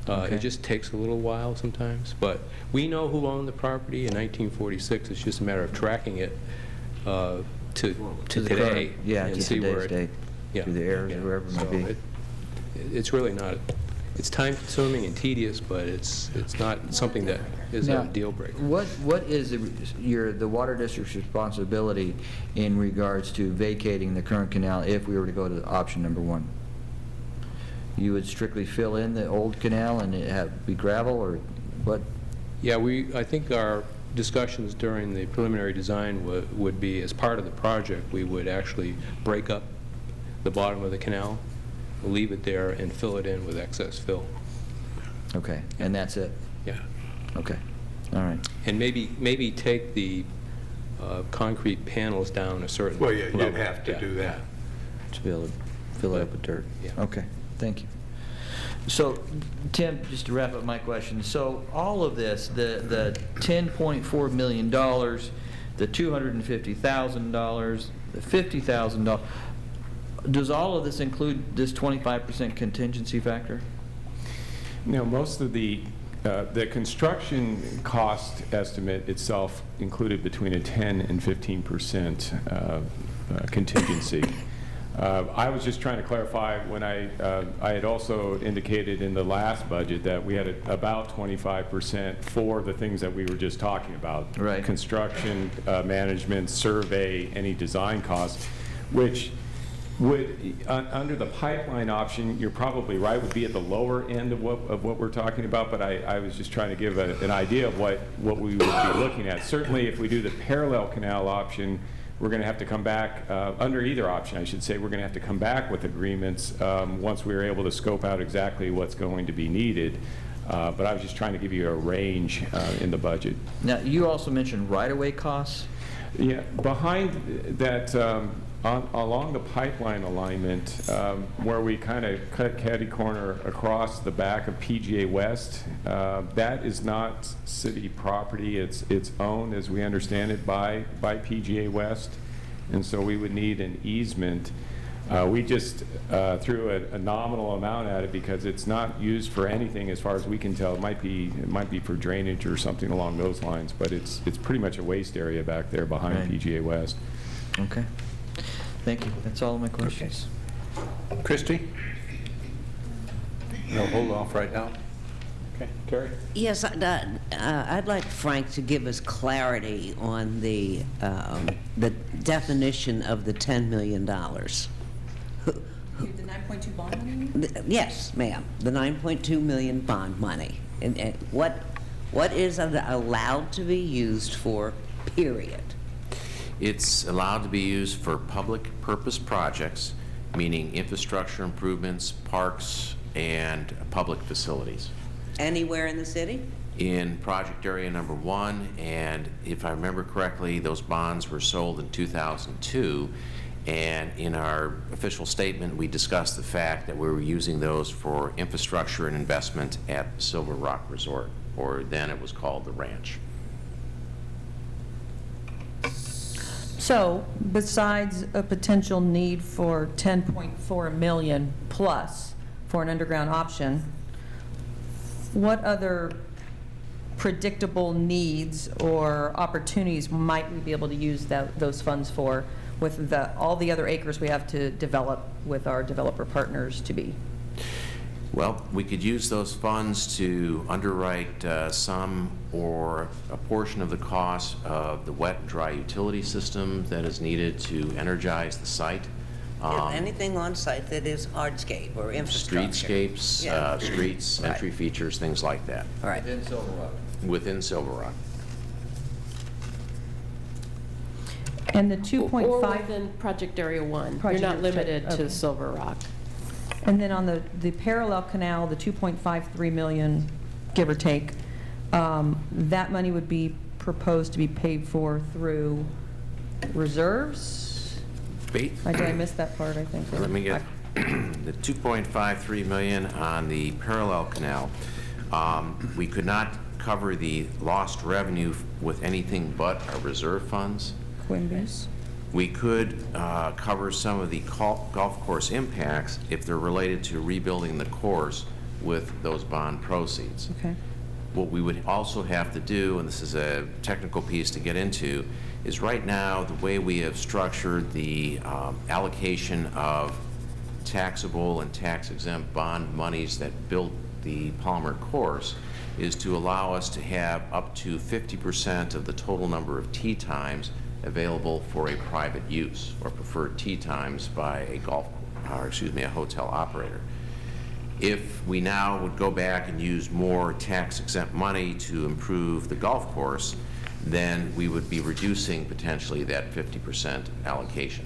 Okay. It just takes a little while sometimes, but we know who owned the property in 1946. It's just a matter of tracking it to the today, current, yeah, and to see where today's date, yeah, through the errors or wherever it may be. It's really not. It's time-consuming and tedious, but it's not something that is Now, a deal breaker. What is the water district's responsibility in regards to vacating the current canal if we were to go to option number 1? You would strictly fill in the old canal and it be gravel, or what? Yeah, I think our discussions during the preliminary design would be, as part of the project, we would actually break up the bottom of the canal, leave it there, and fill it in with excess fill. Okay, and that's it? Yeah. Okay, all right. And maybe take the concrete panels down a certain Well, level. yeah, you'd have to do that. To be able to fill it up with dirt? Yeah. Okay, thank you. So, Tim, just to wrap up my question, so all of this, the $10.4 million, the $250,000, the $50,000, does all of this include this 25% contingency factor? Most of the construction cost estimate itself included between a 10 and 15% contingency. I was just trying to clarify when I had also indicated in the last budget that we had about 25% for the things that we were just talking about. Right. Construction, management, survey, any design costs, which would, under the pipeline option, you're probably right, would be at the lower end of what we're talking about, but I was just trying to give an idea of what we would be looking at. Certainly, if we do the parallel canal option, we're going to have to come back, under either option, I should say, we're going to have to come back with agreements once we're able to scope out exactly what's going to be needed. But I was just trying to give you a range in the budget. Now, you also mentioned right-of-way costs? Yeah, behind that, along the pipeline alignment, where we kind of cut catty corner across the back of PGA West, that is not city property. It's owned, as we understand it, by PGA West, and so we would need an easement. We just threw a nominal amount at it because it's not used for anything as far as we can tell. It might be for drainage or something along those lines, but it's pretty much a waste area back there behind Right. PGA West. Okay. Thank you. That's all of my questions. Okay. Christie? No, hold off right now. Okay, Terry? Yes, I'd like Frank to give us clarity on the definition of the $10 million. The 9.2 bond money? Yes, ma'am, the 9.2 million bond money. And what is allowed to be used for, period? It's allowed to be used for public purpose projects, meaning infrastructure improvements, parks, and public facilities. Anywhere in the city? In project area number 1, and if I remember correctly, those bonds were sold in 2002, and in our official statement, we discussed the fact that we were using those for infrastructure and investment at Silver Rock Resort, or then it was called the Ranch. So, besides a potential need for 10.4 million plus for an underground option, what other predictable needs or opportunities might we be able to use those funds for with all the other acres we have to develop with our developer partners to be? Well, we could use those funds to underwrite some or a portion of the cost of the wet and dry utility system that is needed to energize the site. Anything on site that is hardscape or infrastructure. Streetscapes, Yeah. streets, Right. entry features, things like that, All right. Within Silver Rock. within Silver Rock. And the Or 2.5, within Project Area 1. You're Project not Area- limited okay. to Silver Rock. and then on the parallel canal, the 2.53 million, give or take, that money would be proposed to be paid for through reserves? Wait. Did I miss that part, I think? Let me get the 2.53 million on the parallel canal. We could not cover the lost revenue with anything but our reserve funds. Quimby's? We could cover some of the golf course impacts if they're related to rebuilding the course with those bond proceeds. Okay. What we would also have to do, and this is a technical piece to get into, is right now, the way we have structured the allocation of taxable and tax-exempt bond monies that built the Palmer course is to allow us to have up to 50% of the total number of tee times available for a private use or preferred tee times by a a hotel operator. If we now would go back and use more tax-exempt money to improve the golf course, then we would be reducing potentially that 50% allocation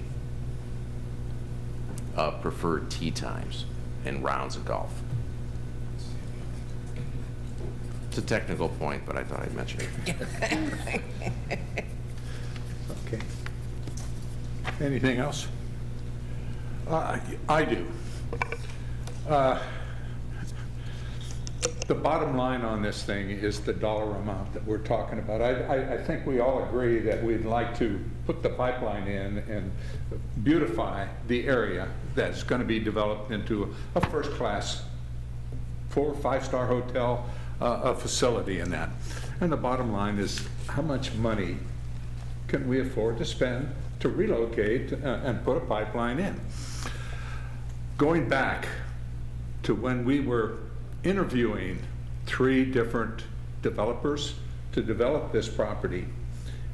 of preferred tee times and rounds of golf. It's a technical point, but I thought I'd mention it. Okay. Anything else? I do. The bottom line on this thing is the dollar amount that we're talking about. I think we all agree that we'd like to put the pipeline in and beautify the area that's going to be developed into a first-class 4- or 5-star hotel, a facility in that. And the bottom line is, how much money can we afford to spend to relocate and put a pipeline in? Going back to when we were interviewing 3 different developers to develop this property,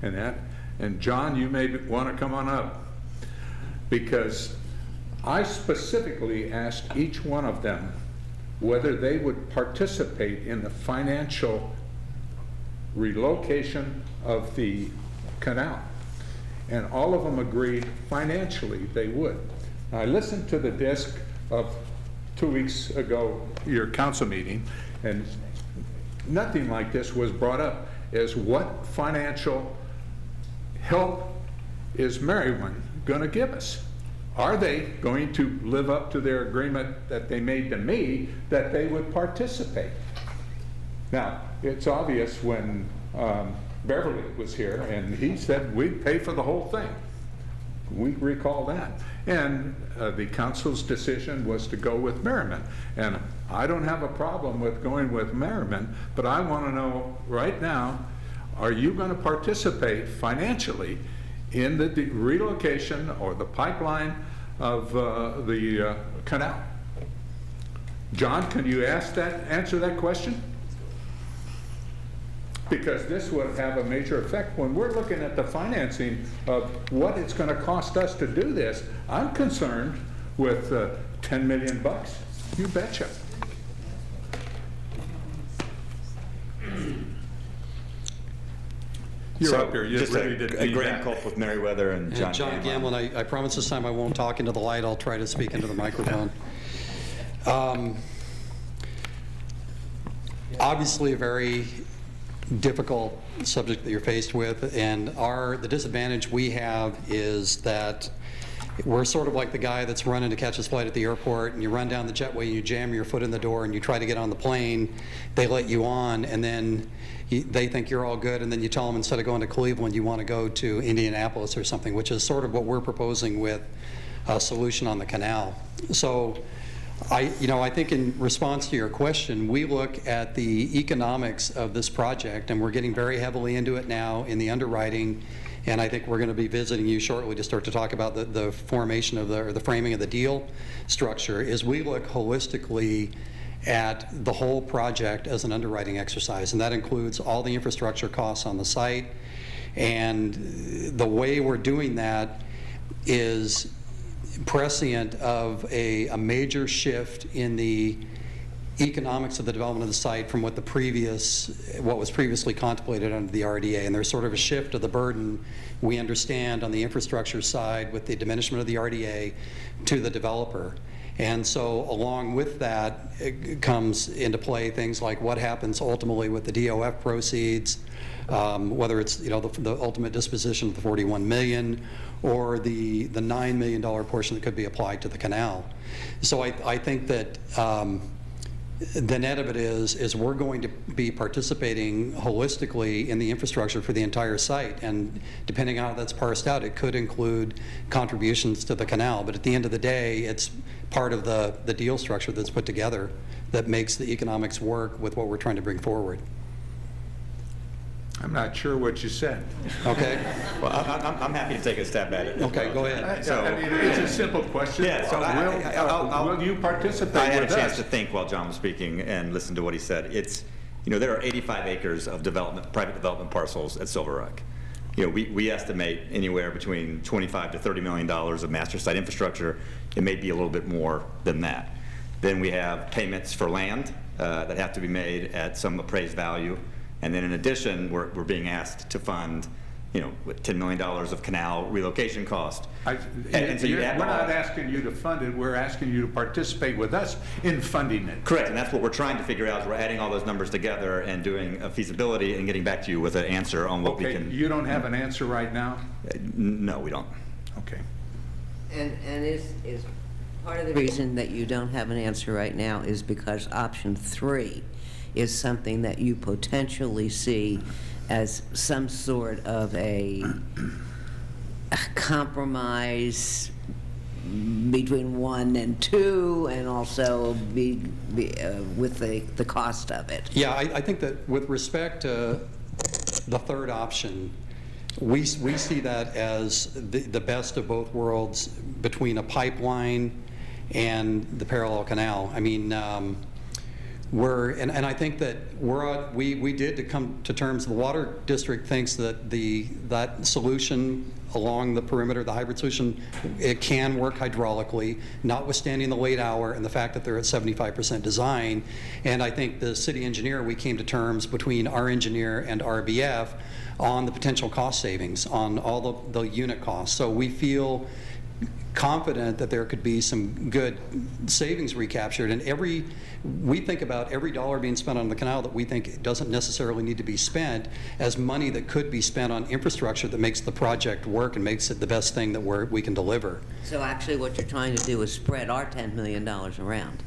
and John, you may want to come on up, because I specifically asked each one of them whether they would participate in the financial relocation of the canal. And all of them agreed financially they would. I listened to the disc of 2 weeks ago, your council meeting, and nothing like this was brought up as what financial help is Maryland going to give us? Are they going to live up to their agreement that they made to me that they would participate? Now, it's obvious when Beverly was here, and he said we'd pay for the whole thing. We recall that. And the council's decision was to go with Merriman. And I don't have a problem with going with Merriman, but I want to know right now, are you going to participate financially in the relocation or the pipeline of the canal? John, can you answer that question? Because this would have a major effect. When we're looking at the financing of what it's going to cost us to do this, I'm concerned with 10 million bucks. You betcha. You're up here. You're Just ready to a do grand that. cult with Meriwether and John Gamlin, I promise this time I won't talk into the light. I'll try to speak into the microphone. Obviously, a very difficult subject that you're faced with, and the disadvantage we have is that we're sort of like the guy that's running to catch his flight at the airport, and you run down the jetway and you jam your foot in the door and you try to get on the plane. They let you on, and then they think you're all good, and then you tell them instead of going to Cleveland, you want to go to Indianapolis or something, which is sort of what we're proposing with a solution on the canal. So I think in response to your question, we look at the economics of this project, and we're getting very heavily into it now in the underwriting and I think we're going to be visiting you shortly to start to talk about the formation of or the framing of the deal structure, is we look holistically at the whole project as an underwriting exercise, and that includes all the infrastructure costs on the site. And the way we're doing that is prescient of a major shift in the economics of the development of the site from what was previously contemplated under the RDA. And there's sort of a shift of the burden, we understand, on the infrastructure side with the diminishment of the RDA to the developer. And so along with that, it comes into play things like what happens ultimately with the DOF proceeds, whether it's the ultimate disposition of the $41 million or the $9 million portion that could be applied to the canal. So I think that the net of it is we're going to be participating holistically in the infrastructure for the entire site, and depending on how that's parsed out, it could include contributions to the canal. But at the end of the day, it's part of the deal structure that's put together that makes the economics work with what we're trying to bring forward. I'm not sure what you said. Okay. Well, I'm happy to take a stab at it. Okay, go ahead. I mean, it's a simple question. Yeah, so will you participate I had a with chance us? to think while John was speaking and listen to what he said. It's, there are 85 acres of private development parcels at Silver Rock. We estimate anywhere between $25 to $30 million of master site infrastructure. It may be a little bit more than that. Then we have payments for land that have to be made at some appraised value. And then in addition, we're being asked to fund, $10 million of canal relocation cost. And so we're not asking you to fund it, we're asking you to participate with us in funding it. Correct, and that's what we're trying to figure out, is we're adding all those numbers together and doing a feasibility and getting back to you with an answer on what we can. Okay, you don't have an answer right now? No, we don't. Okay. And is part of the reason that you don't have an answer right now is because option 3 is something that you potentially see as some sort of a compromise between 1 and 2, and also with the cost of it. Yeah, I think that with respect to the third option, we see that as the best of both worlds between a pipeline and the parallel canal. I mean, and I think that we did to come to terms. The Water District thinks that that solution along the perimeter, the hybrid solution, it can work hydraulically, notwithstanding the late hour and the fact that they're at 75% design. And I think the city engineer, we came to terms between our engineer and RBF on the potential cost savings on all the unit costs. So we feel confident that there could be some good savings recaptured, and we think about every dollar being spent on the canal that we think doesn't necessarily need to be spent as money that could be spent on infrastructure that makes the project work and makes it the best thing that we can deliver. So actually what you're trying to do is spread our $10 million around.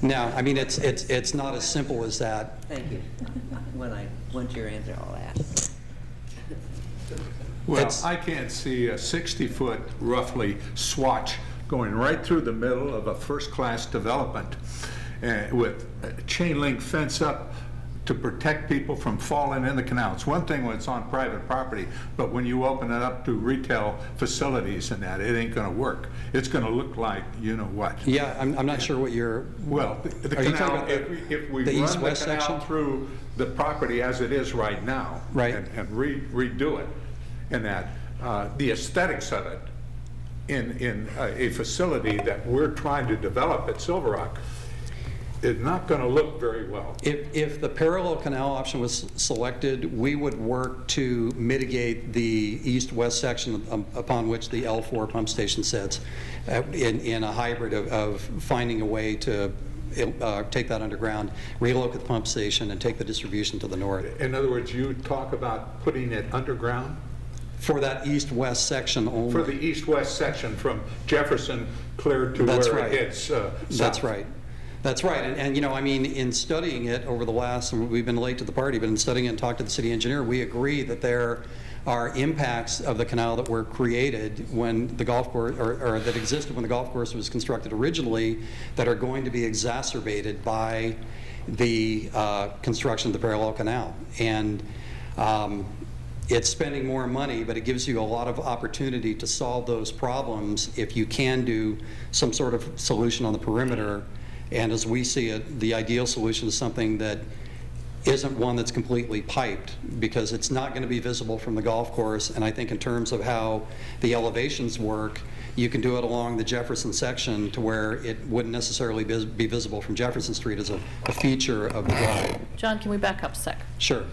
No, I mean, it's not as simple as that. Thank you. Once your answer, I'll ask. Well, I can't see a 60-foot roughly swatch going right through the middle of a first-class development with a chain link fence up to protect people from falling in the canal. It's one thing when it's on private property, but when you open it up to retail facilities and that, it ain't going to work. It's going to look like you know what. Yeah, I'm not sure what you're. Well, the canal, if we run the canal section through the property as it is right now, right, and redo it, and that the aesthetics of it in a facility that we're trying to develop at Silver Rock is not going to look very well. If the parallel canal option was selected, we would work to mitigate the east-west section upon which the L4 pump station sits in a hybrid of finding a way to take that underground, relocate the pump station, and take the distribution to the north. In other words, you talk about putting it underground? For that east-west section only. For the east-west section from Jefferson clear to where it hits south. That's right. That's right. And you know, I mean, in studying it over the last, and we've been late to the party, but in studying it and talking to the city engineer, we agree that there are impacts of the canal that were created when the golf course, or that existed when the golf course was constructed originally, that are going to be exacerbated by the construction of the parallel canal. And it's spending more money, but it gives you a lot of opportunity to solve those problems if you can do some sort of solution on the perimeter. And as we see it, the ideal solution is something that isn't one that's completely piped, because it's not going to be visible from the golf course. And I think in terms of how the elevations work, you can do it along the Jefferson section to where it wouldn't necessarily be visible from Jefferson Street as a feature of the drive. John, can we back up a sec? Sure.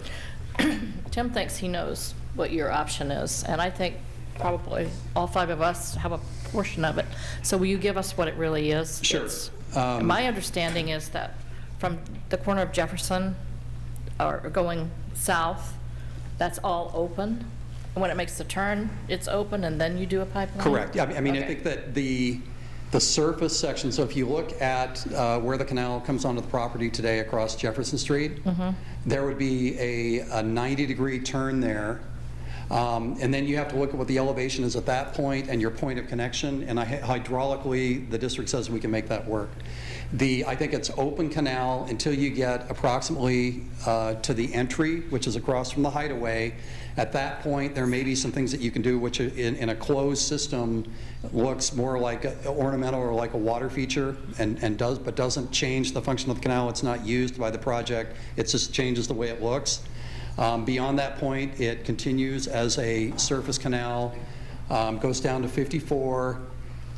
Tim thinks he knows what your option is, and I think probably all 5 of us have a portion of it. So will you give us what it really is? Sure. My understanding is that from the corner of Jefferson, or going south, that's all open. And when it makes the turn, it's open, and then you do a pipeline? Correct. Yeah, I mean, Okay. I think that the surface section, so if you look at where the canal comes onto the property today across Jefferson Street, there would be a 90-degree turn there. And then you have to look at what the elevation is at that point and your point of connection. And hydraulically, the district says we can make that work. I think it's open canal until you get approximately to the entry, which is across from the hideaway. At that point, there may be some things that you can do, which in a closed system looks more like ornamental or like a water feature, but doesn't change the function of the canal. It's not used by the project. It just changes the way it looks. Beyond that point, it continues as a surface canal, goes down to 54.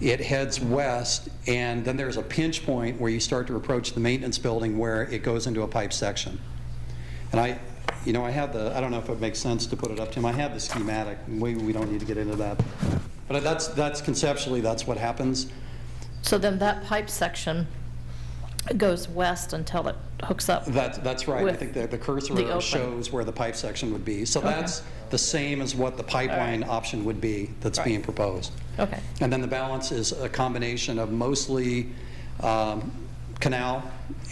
It heads west, and then there's a pinch point where you start to approach the maintenance building where it goes into a pipe section. And I have I don't know if it makes sense to put it up, Tim. I have the schematic. We don't need to get into that. But that's conceptually, that's what happens. So then that pipe section goes west until it hooks up. That's right. I think the cursor shows where the pipe section would be. So that's the same as what the pipeline option would be that's being proposed. Okay. And then the balance is a combination of mostly canal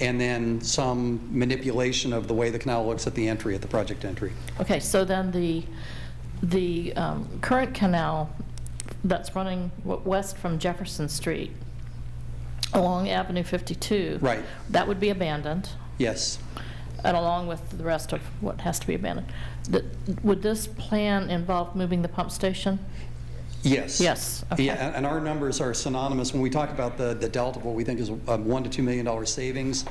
and then some manipulation of the way the canal looks at the entry, at the project entry. Okay, so then the current canal that's running west from Jefferson Street along Avenue 52. Right. That would be abandoned. Yes. And along with the rest of what has to be abandoned. Would this plan involve moving the pump station? Yes. Yes. Okay. Yeah, and our numbers are synonymous. When we talk about the delta, what we think is a $1 to $2 million savings,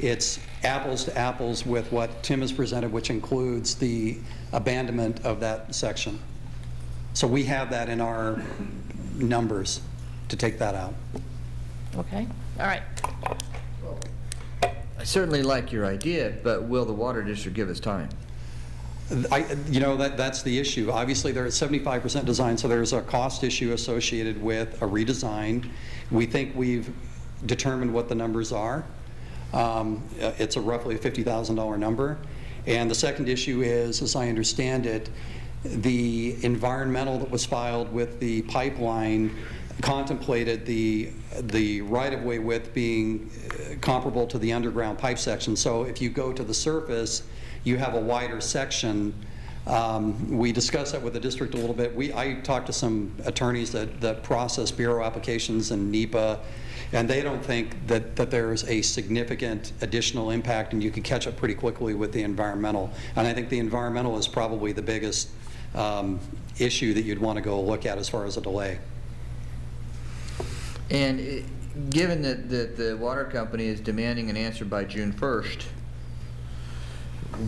it's apples to apples with what Tim has presented, which includes the abandonment of that section. So we have that in our numbers to take that out. Okay. All right. I certainly like your idea, but will the water district give us time? That's the issue. Obviously, they're at 75% design, so there's a cost issue associated with a redesign. We think we've determined what the numbers are. It's roughly a $50,000 number. And the second issue is, as I understand it, the environmental that was filed with the pipeline contemplated the right-of-way width being comparable to the underground pipe section. So if you go to the surface, you have a wider section. We discussed that with the district a little bit. I talked to some attorneys that process bureau applications and NEPA, and they don't think that there's a significant additional impact, and you could catch up pretty quickly with the environmental. And I think the environmental is probably the biggest issue that you'd want to go look at as far as a delay. And given that the water company is demanding an answer by June 1st,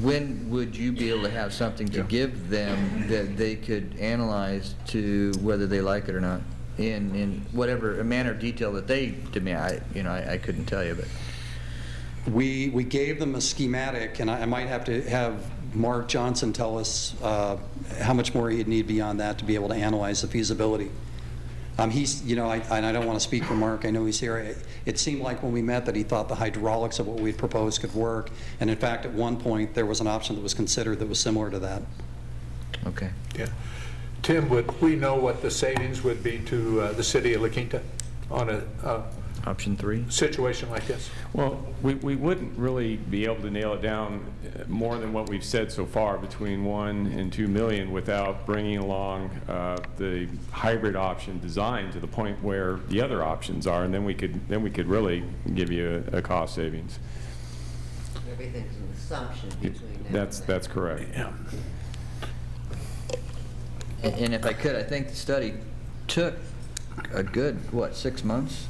when would you be able to have something to give them that they could analyze to whether they like it or not, in whatever manner of detail that they demand? I couldn't tell you, but we gave them a schematic, and I might have to have Mark Johnson tell us how much more he'd need beyond that to be able to analyze the feasibility. He's, and I don't want to speak for Mark, I know he's here. It seemed like when we met that he thought the hydraulics of what we'd proposed could work. And in fact, at one point, there was an option that was considered that was similar to that. Okay. Yeah. Tim, would we know what the savings would be to the city of La Quinta on a option 3 situation like this? Well, we wouldn't really be able to nail it down more than what we've said so far, between 1 and 2 million, without bringing along the hybrid option design to the point where the other options are, and then we could really give you a cost savings. Everything's an assumption between now and then. That's correct. And if I could, I think the study took a good, 6 months?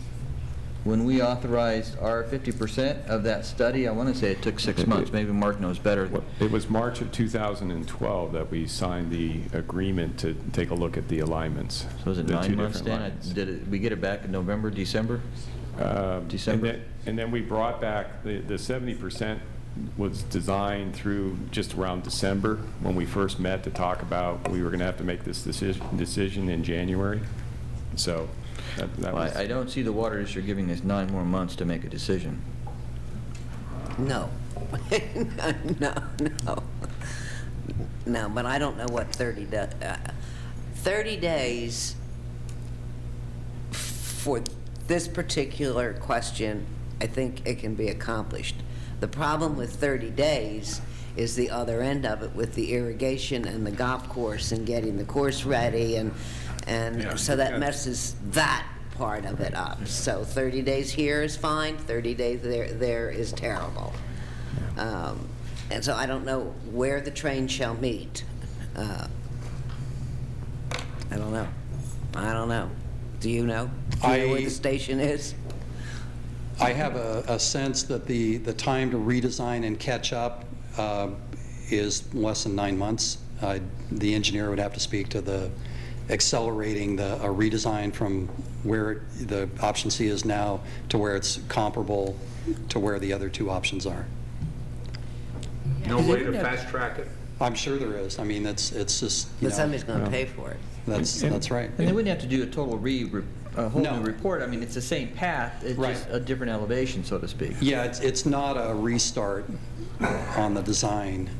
When we authorized our 50% of that study, I want to say it took 6 months. Maybe Mark knows better. It was March of 2012 that we signed the agreement to take a look at the alignments. So was it the 9 two months different then? lines. Did we get it back in November, December? December? And then we brought back, the 70% was designed through just around December when we first met to talk about we were going to have to make this decision in January. So that Well, was... I don't see the water district giving us 9 more months to make a decision. No. No, but I don't know what 30 does. 30 days for this particular question, I think it can be accomplished. The problem with 30 days is the other end of it with the irrigation and the golf course and getting the course ready, and so that messes that part of it up. So 30 days here is fine, 30 days there is terrible. And so I don't know where the train shall meet. I don't know. Do you know? Do you know where the station is? I have a sense that the time to redesign and catch up is less than 9 months. The engineer would have to speak to the accelerating a redesign from where the option C is now to where it's comparable to where the other two options are. No way to fast track it? I'm sure there is. I mean, it's just, But somebody's going to pay for it. That's right. And they wouldn't have to do a total whole No. new report. I mean, it's the same path, it's Right. just a different elevation, so to speak. Yeah, it's not a restart on the design.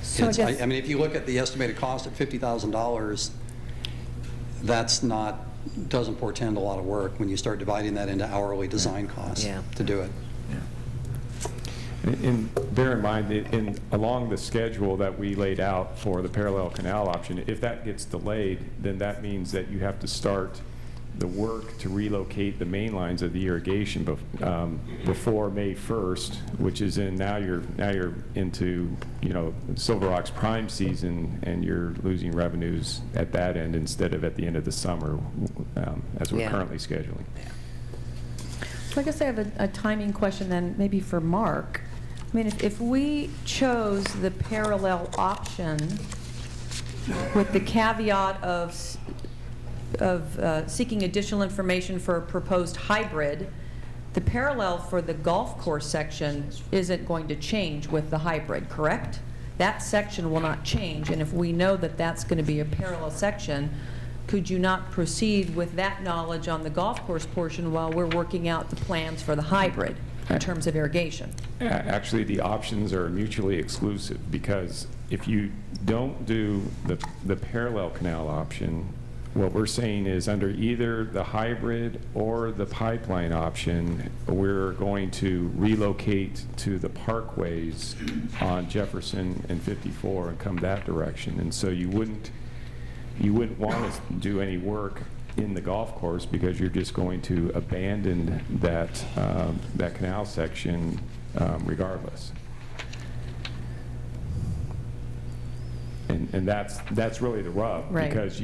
So I It's- guess- I mean, if you look at the estimated cost at $50,000, that's not, doesn't portend a lot of work when you start dividing that into hourly design costs Yeah. to do it. And bear in mind, along the schedule that we laid out for the parallel canal option, if that gets delayed, then that means that you have to start the work to relocate the main lines of the irrigation before May 1st, which is now you're into, Silver Rock's prime season, and you're losing revenues at that end instead of at the end of the summer, as we're currently scheduling. So I guess I have a timing question then, maybe for Mark. I mean, if we chose the parallel option with the caveat of seeking additional information for a proposed hybrid, the parallel for the golf course section isn't going to change with the hybrid, correct? That section will not change, and if we know that that's going to be a parallel section, could you not proceed with that knowledge on the golf course portion while we're working out the plans for the hybrid in terms of irrigation? Actually, the options are mutually exclusive, because if you don't do the parallel canal option, what we're saying is under either the hybrid or the pipeline option, we're going to relocate to the parkways on Jefferson and 54 and come that direction. And so you wouldn't want to do any work in the golf course, because you're just going to abandon that canal section regardless. And that's really the rub, Right. because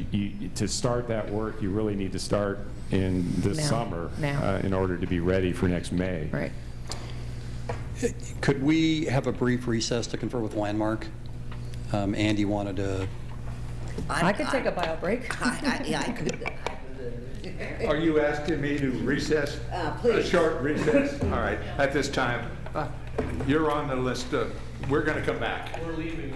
to start that work, you really need to start in this Now. summer Now. in order to be ready for next May. Right. Could we have a brief recess to confer with Landmark? Andy wanted to. I could take a bio break. Yeah, I could. Are you asking me to recess? Please. A short recess? All right, at this time, you're on the list. We're going to come back. We're leaving.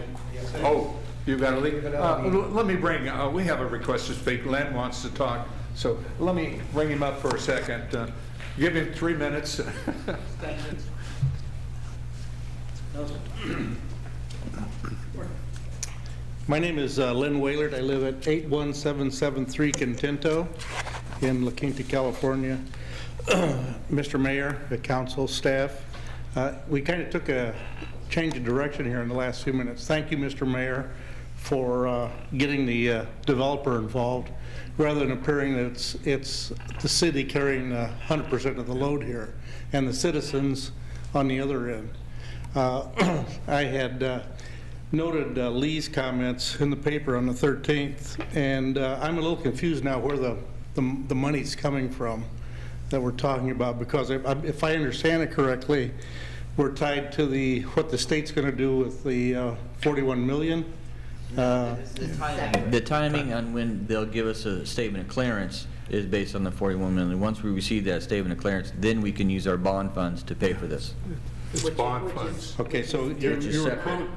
Oh, you've got to leave? Let me bring, we have a request to speak. Len wants to talk, so let me bring him up for a second. Give him 3 minutes. My name is Len Waylard. I live at 81773 Contento in La Quinta, California. Mr. Mayor, the council, staff, we kind of took a change of direction here in the last few minutes. Thank you, Mr. Mayor, for getting the developer involved, rather than appearing that it's the city carrying 100% of the load here. And the citizens on the other end. I had noted Lee's comments in the paper on the 13th, and I'm a little confused now where the money's coming from that we're talking about, because if I understand it correctly, we're tied to what the state's going to do with the 41 million. The timing on when they'll give us a statement of clearance is based on the 41 million. Once we receive that statement of clearance, then we can use our bond funds to pay for this. It's bond funds. Okay, so you're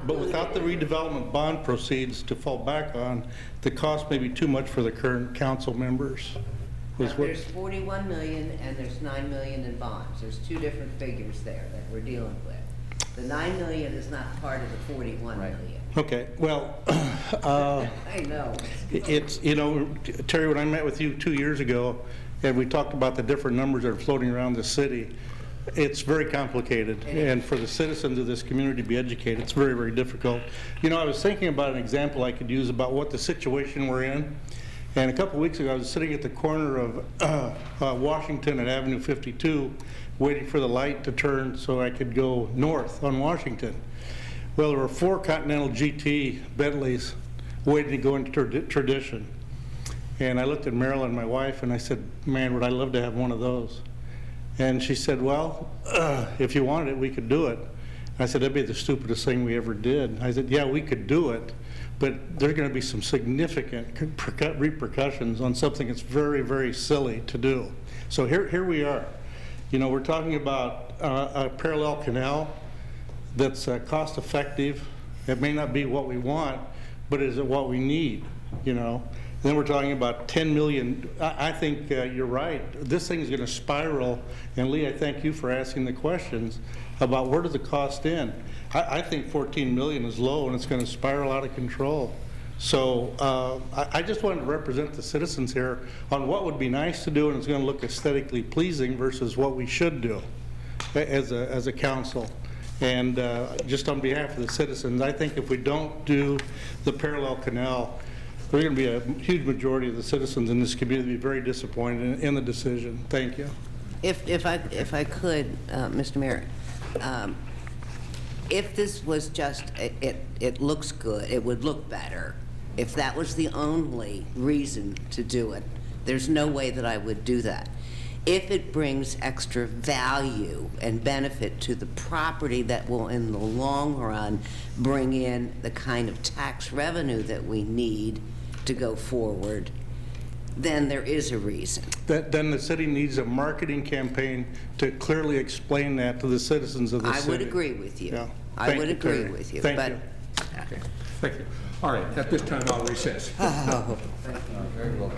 but without the redevelopment bond proceeds to fall back on, the cost may be too much for the current council members. There's 41 million and there's 9 million in bonds. There's two different figures there that we're dealing with. The 9 million is not part of the 41 million. Okay, well, I know. it's, Terry, when I met with you 2 years ago, and we talked about the different numbers that are floating around the city, it's very complicated, and for the citizens of this community to be educated, it's very, very difficult. I was thinking about an example I could use about what the situation we're in, and a couple weeks ago I was sitting at the corner of Washington and Avenue 52 waiting for the light to turn so I could go north on Washington. Well, there were 4 Continental GT Bentleys waiting to go into Tradition, and I looked at Marilyn, my wife, and I said, man, would I love to have one of those. And she said, well, if you wanted it, we could do it. I said, that'd be the stupidest thing we ever did. I said, yeah, we could do it, but there's going to be some significant repercussions on something that's very, very silly to do. So here we are. We're talking about a parallel canal that's cost effective. It may not be what we want, but is it what we need, Then we're talking about 10 million. I think you're right. This thing is going to spiral. And Lee, I thank you for asking the questions about where does the cost end. I think 14 million is low, and it's going to spiral out of control. So I just wanted to represent the citizens here on what would be nice to do, and it's going to look aesthetically pleasing versus what we should do as a council. And just on behalf of the citizens, I think if we don't do the parallel canal, there's going to be a huge majority of the citizens in this community be very disappointed in the decision. Thank you. If I could, Mr. Mayor, if this was just, it looks good, it would look better, if that was the only reason to do it, there's no way that I would do that. If it brings extra value and benefit to the property that will, in the long run, bring in the kind of tax revenue that we need to go forward, then there is a reason. Then the city needs a marketing campaign to clearly explain that to the citizens of the city. I would agree with you. Yeah. I would agree with you. Thank but you. Okay. Thank you. All right, at this time I'll recess. Oh. Very well.